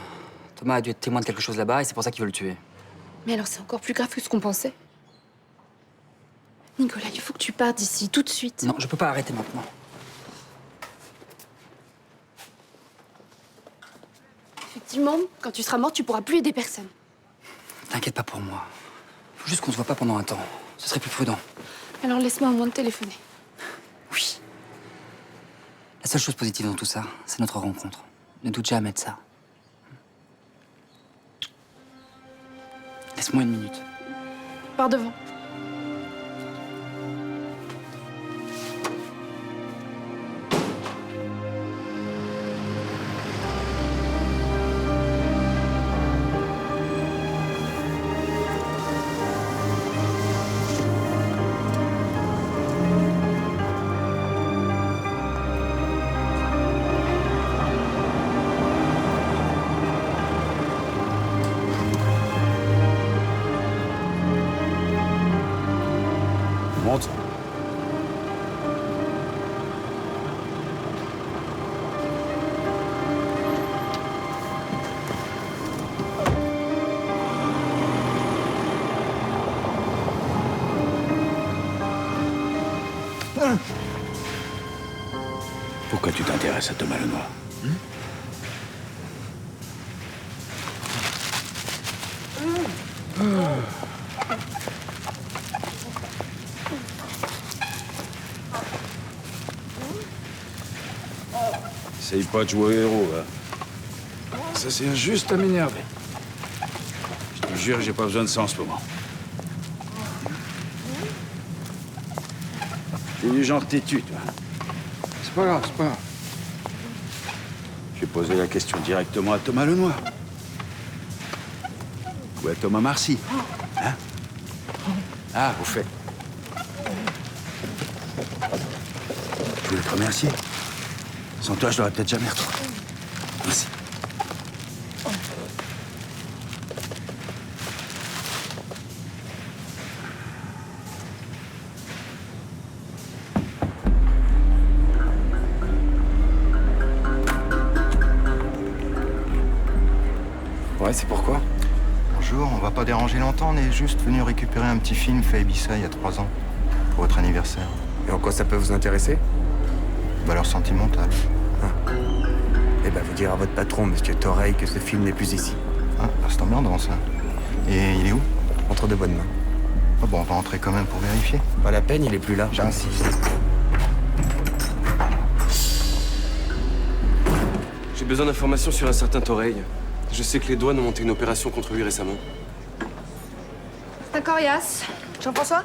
Thomas a dû être témoin de quelque chose là-bas et c'est pour ça qu'il veut le tuer. Mais alors, c'est encore plus grave que ce qu'on pensait. Nicolas, il faut que tu partes d'ici, tout de suite. Non, je peux pas arrêter maintenant. Effectivement, quand tu seras mort, tu pourras plus aider personne. T'inquiète pas pour moi. Faut juste qu'on se voit pas pendant un temps. Ce serait plus prudent. Alors laisse-moi au moins te téléphoner. Oui. La seule chose positive dans tout ça, c'est notre rencontre. Ne doute jamais de ça. Laisse-moi 1 minute. Par devant. Monte. Pourquoi tu t'intéresses à Thomas Lenoir? Essaye pas de jouer au héros, là. Ça sert juste à m'énerver. Je te jure, j'ai pas besoin de ça en ce moment. T'es du genre têtu, toi. C'est pas grave, c'est pas grave. J'ai posé la question directement à Thomas Lenoir. Ou à Thomas Marcy. Hein? Ah, au fait. Je voulais te remercier. Sans toi, je l'aurais peut-être jamais retrouvé. Merci. Ouais, c'est pourquoi? Bonjour, on va pas déranger longtemps, on est juste venu récupérer un petit film fait à Ibiza il y a 3 ans, pour votre anniversaire. Et en quoi ça peut vous intéresser? Valeur sentimentale. Eh ben, vous direz à votre patron, monsieur Torreille, que ce film n'est plus ici. Ah, c'est emmerdant, ça. Et il est où? Entre de bonnes mains. Ah bon, on va rentrer quand même pour vérifier. Pas la peine, il est plus là. J'insiste. J'ai besoin d'informations sur un certain Torreille. Je sais que les douanes ont monté une opération contre lui récemment. C'est un coriace. Jean-François?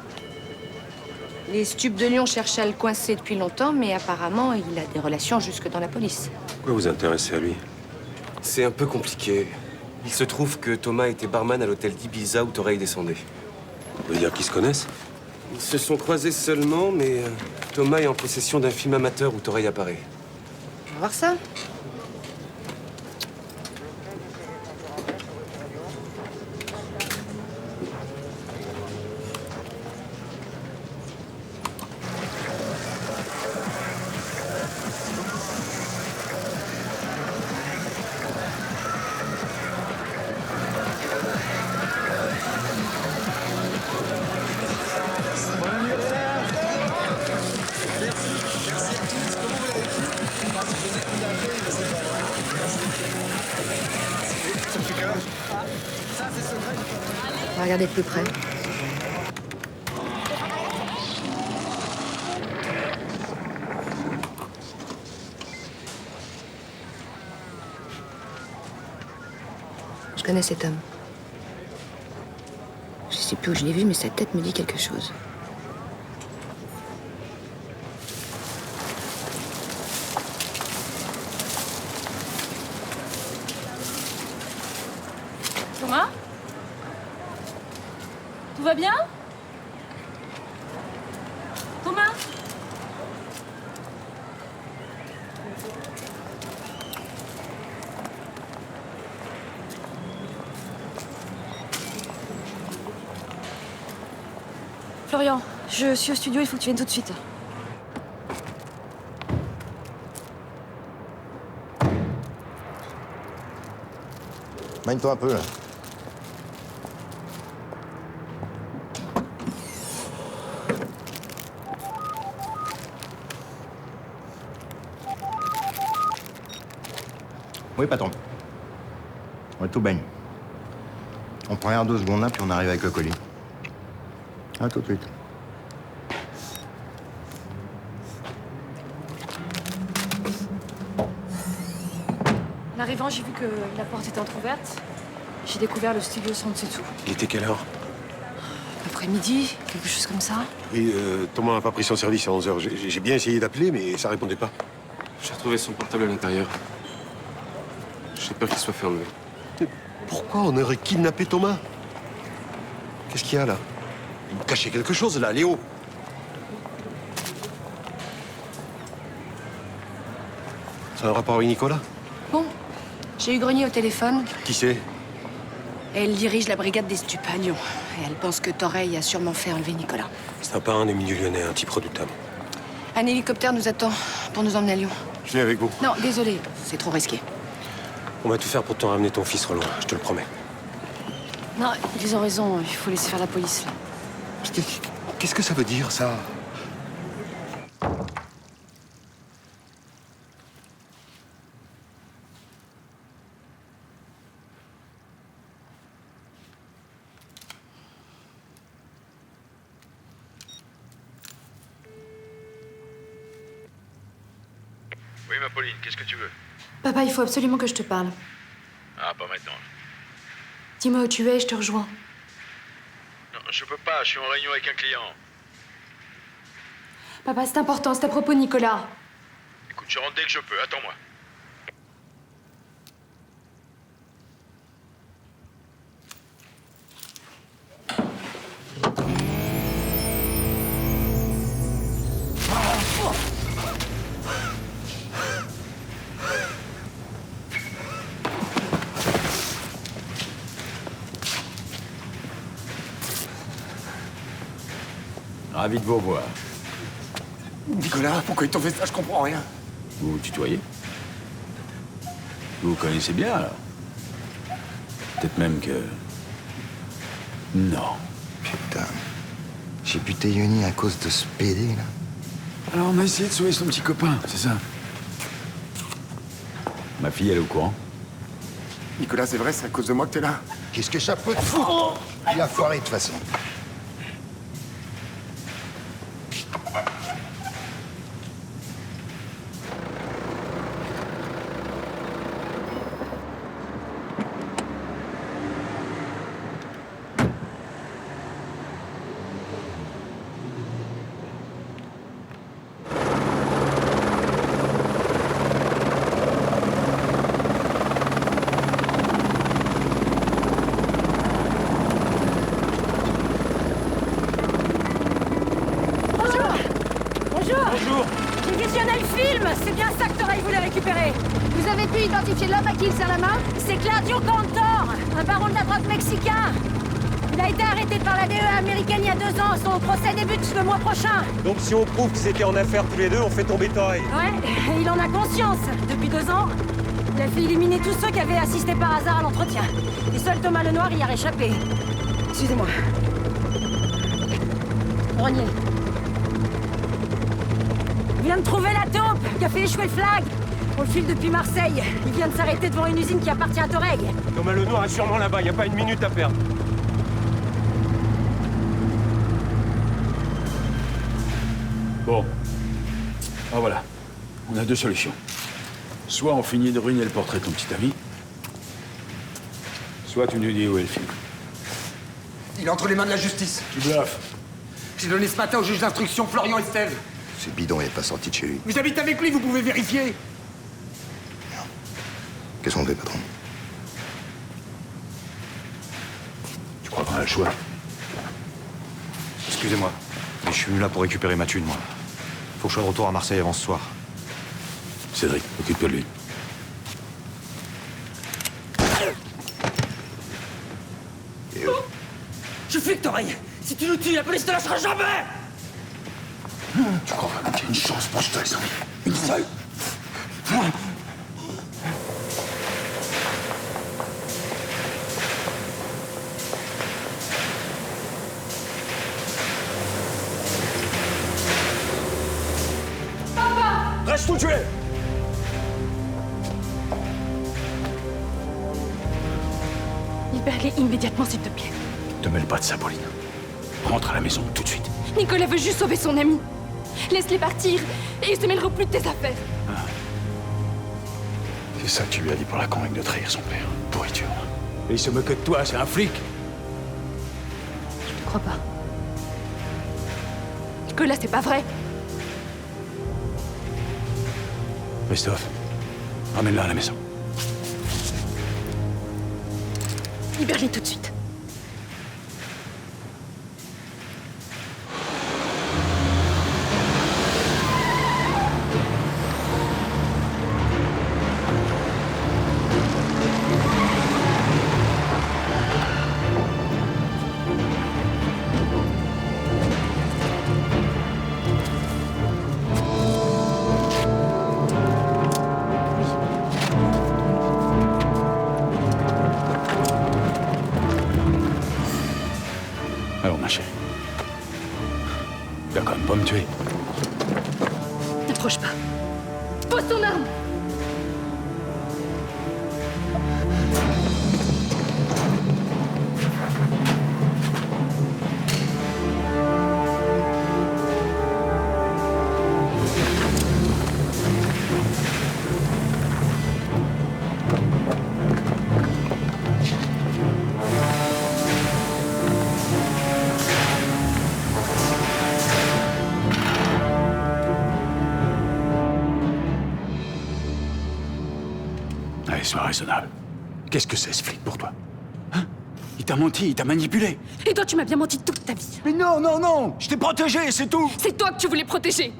Les stupes de Lyon cherchaient à le coincer depuis longtemps, mais apparemment, il a des relations jusque dans la police. Pourquoi vous intéressez à lui? C'est un peu compliqué. Il se trouve que Thomas était barman à l'hôtel d'Ibiza où Torreille descendait. Vous voulez dire qu'ils se connaissent? Ils se sont croisés seulement, mais Thomas est en possession d'un film amateur où Torreille apparaît. On va voir ça. On va regarder de plus près. Je connais cet homme. Je sais plus où je l'ai vu, mais sa tête me dit quelque chose. Thomas? Tout va bien? Thomas? Florian, je suis au studio, il faut que tu viennes tout de suite. Mine-toi un peu, là. Oui, patron. Ouais, tout baigne. On prend un 2 secondes là, puis on arrive avec le colis. À tout de suite. En arrivant, j'ai vu que la porte était entrouverte. J'ai découvert le studio sans dessous. Il était quelle heure? Après-midi, quelque chose comme ça. Oui, Thomas n'a pas pris son service à 11h. J'ai bien essayé d'appeler, mais ça répondait pas. J'ai retrouvé son portable à l'intérieur. J'ai peur qu'il soit fait enlever. Pourquoi on aurait kidnappé Thomas? Qu'est-ce qu'il y a là? Il me cachait quelque chose là, Léo. Ça a un rapport avec Nicolas? Bon, j'ai eu Grenier au téléphone. Qui c'est? Elle dirige la brigade des stupes à Lyon. Et elle pense que Torreille a sûrement fait enlever Nicolas. C'est un parrain des milieux lyonnais, un type redoutable. Un hélicoptère nous attend pour nous emmener à Lyon. Je viens avec vous. Non, désolé, c'est trop risqué. On va tout faire pour te ramener ton fils, Roland, je te le promets. Non, ils ont raison, il faut laisser faire la police, là. Qu'est-ce que ça veut dire, ça? Oui, ma Pauline, qu'est-ce que tu veux? Papa, il faut absolument que je te parle. Ah, pas maintenant. Dis-moi où tu es et je te rejoins. Non, je peux pas, je suis en réunion avec un client. Papa, c'est important, c'est à propos de Nicolas. Écoute, je rentre dès que je peux, attends-moi. Ravi de vous revoir. Nicolas, pourquoi ils t'ont fait ça? Je comprends rien. Vous vous tutoyez? Vous vous connaissez bien, alors? Peut-être même que... Non. Putain. J'ai buté Yoni à cause de ce PD, là. Alors on a essayé de sauver son petit copain, c'est ça. Ma fille, elle est au courant. Nicolas, c'est vrai, c'est à cause de moi que t'es là. Qu'est-ce que ça peut te foutre? Il a foiré, de toute façon. Bonjour. J'ai visionné le film. C'est bien ça que Torey voulait récupérer. Vous avez pu identifier l'homme à qui il serre la main? C'est Claudio Cantor, un baron de la drogue mexicain. Il a été arrêté par la DEA américaine il y a 2 ans. Son procès débute le mois prochain. Donc si on prouve qu'ils étaient en affaire tous les deux, on fait tomber Torey. Ouais, et il en a conscience. Depuis 2 ans, il a fait éliminer tous ceux qui avaient assisté par hasard à l'entretien. Et seul Thomas Lenoir y a réchappé. Excusez-moi. Renier. Il vient de trouver la taupe qui a fait échouer le flag. On le file depuis Marseille. Il vient de s'arrêter devant une usine qui appartient à Torey. Thomas Lenoir est sûrement là-bas, y a pas une minute à perdre. Bon. Ah voilà. On a 2 solutions. Soit on finit de ruiner le portrait de ton petit ami, soit tu nous dis où est le film. Il est entre les mains de la justice. Tu bluffes. J'ai donné ce matin au juge d'instruction Florian Estève. Ce bidon n'est pas sorti de chez lui. Mais j'habite avec lui, vous pouvez vérifier. Qu'est-ce qu'on fait, patron? Tu crois qu'on a le choix? Excusez-moi, mais je suis venu là pour récupérer ma thune, moi. Faut que je sois de retour à Marseille avant ce soir. Cédric, occupe-toi de lui. Je fuis, Torey. Si tu nous tues, la police te lâchera jamais. Tu crois vraiment qu'il y a une chance pour que je te laisse en vie? Une seule? Reste tout tué! Libère-les immédiatement, s'il te plaît. Te mêle pas de ça, Pauline. Rentre à la maison tout de suite. Nicolas veut juste sauver son ami. Laisse-les partir et ils se mêleront plus de tes affaires. C'est ça que tu lui as dit pour la convaincre de trahir son père. Pourriture. Et il se moque de toi, c'est un flic. Je ne crois pas. Nicolas, c'est pas vrai. Christophe, ramène-la à la maison. Libère-les tout de suite. Alors, ma chérie. Tu vas quand même pas me tuer. N'approche pas. Pose ton arme. Allez, sois raisonnable. Qu'est-ce que c'est, ce flic, pour toi? Hein? Il t'a menti, il t'a manipulé. Et toi, tu m'as bien menti toute ta vie. Mais non, non, non! Je t'ai protégé, c'est tout! C'est toi que tu voulais protéger.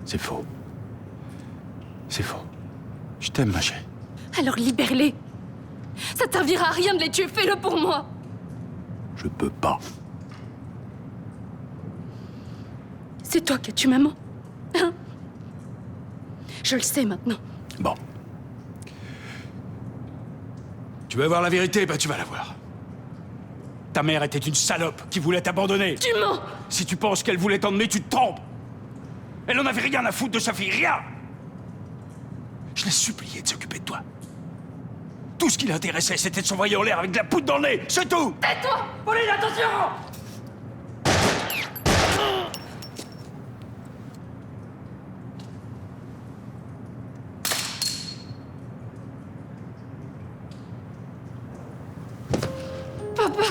C'est faux. C'est faux. Je t'aime, ma chérie. Alors libère-les. Ça te servira à rien de les tuer. Fais-le pour moi. Je peux pas. C'est toi qui as tué maman. Hein? Je le sais maintenant. Bon. Tu veux voir la vérité? Bah tu vas la voir. Ta mère était une salope qui voulait t'abandonner. Tu mens! Si tu penses qu'elle voulait t'emmener, tu te trompes. Elle en avait rien à foutre de sa fille, rien. Je l'ai supplié de s'occuper de toi. Tout ce qui l'intéressait, c'était de s'envoyer en l'air avec de la poudre dans le nez, c'est tout! Tais-toi! Pauline, attention! Papa!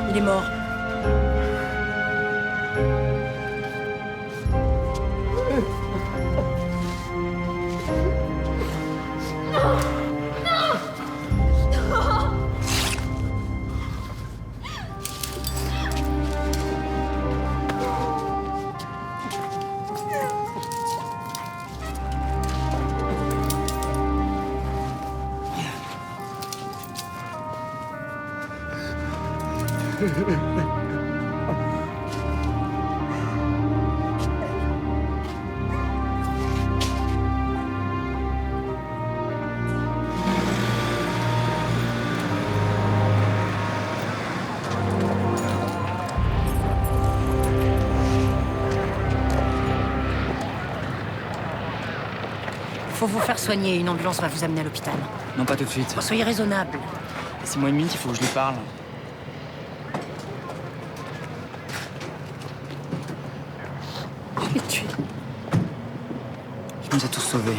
Il est mort. Faut vous faire soigner, une ambulance va vous amener à l'hôpital. Non, pas tout de suite. Soyez raisonnable. C'est moi et Mint, il faut que je lui parle. Je l'ai tué. Je nous ai tous sauvés.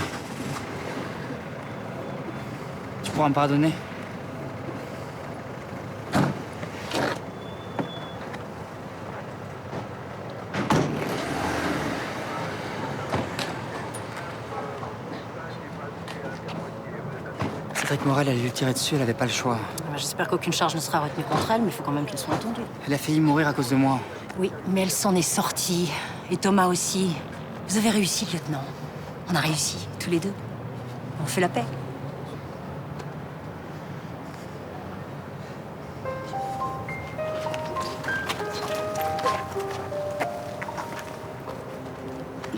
Tu pourras me pardonner? Cédric Morel allait lui tirer dessus, elle avait pas le choix. J'espère qu'aucune charge ne sera retenue contre elle, mais il faut quand même qu'elle soit entendue. Elle a failli mourir à cause de moi. Oui, mais elle s'en est sortie. Et Thomas aussi. Vous avez réussi, lieutenant. On a réussi, tous les deux. On fait la paix.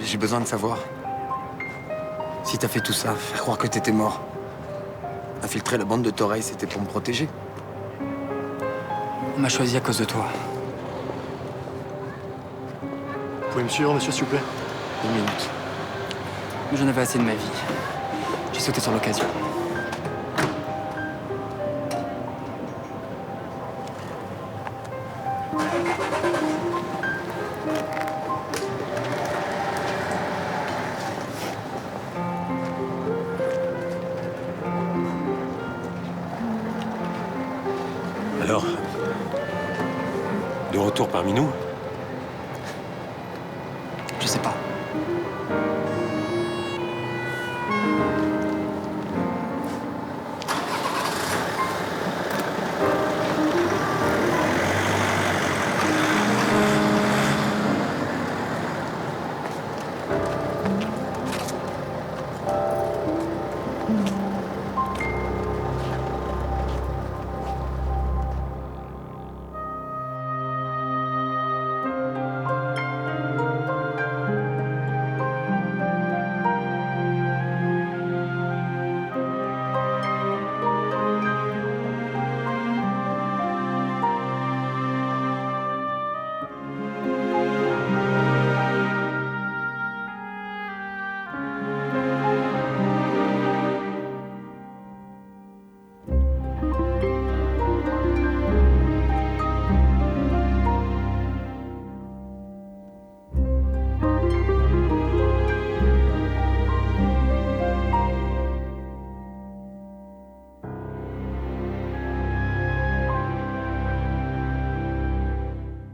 J'ai besoin de savoir. Si t'as fait tout ça, faire croire que t'étais mort. Infiltrer la bande de Torreil, c'était pour me protéger. On m'a choisi à cause de toi. Vous pouvez me suivre, monsieur, s'il vous plaît? 1 minute. Mais j'en avais assez de ma vie. J'ai sauté sur l'occasion. Alors, de retour parmi nous?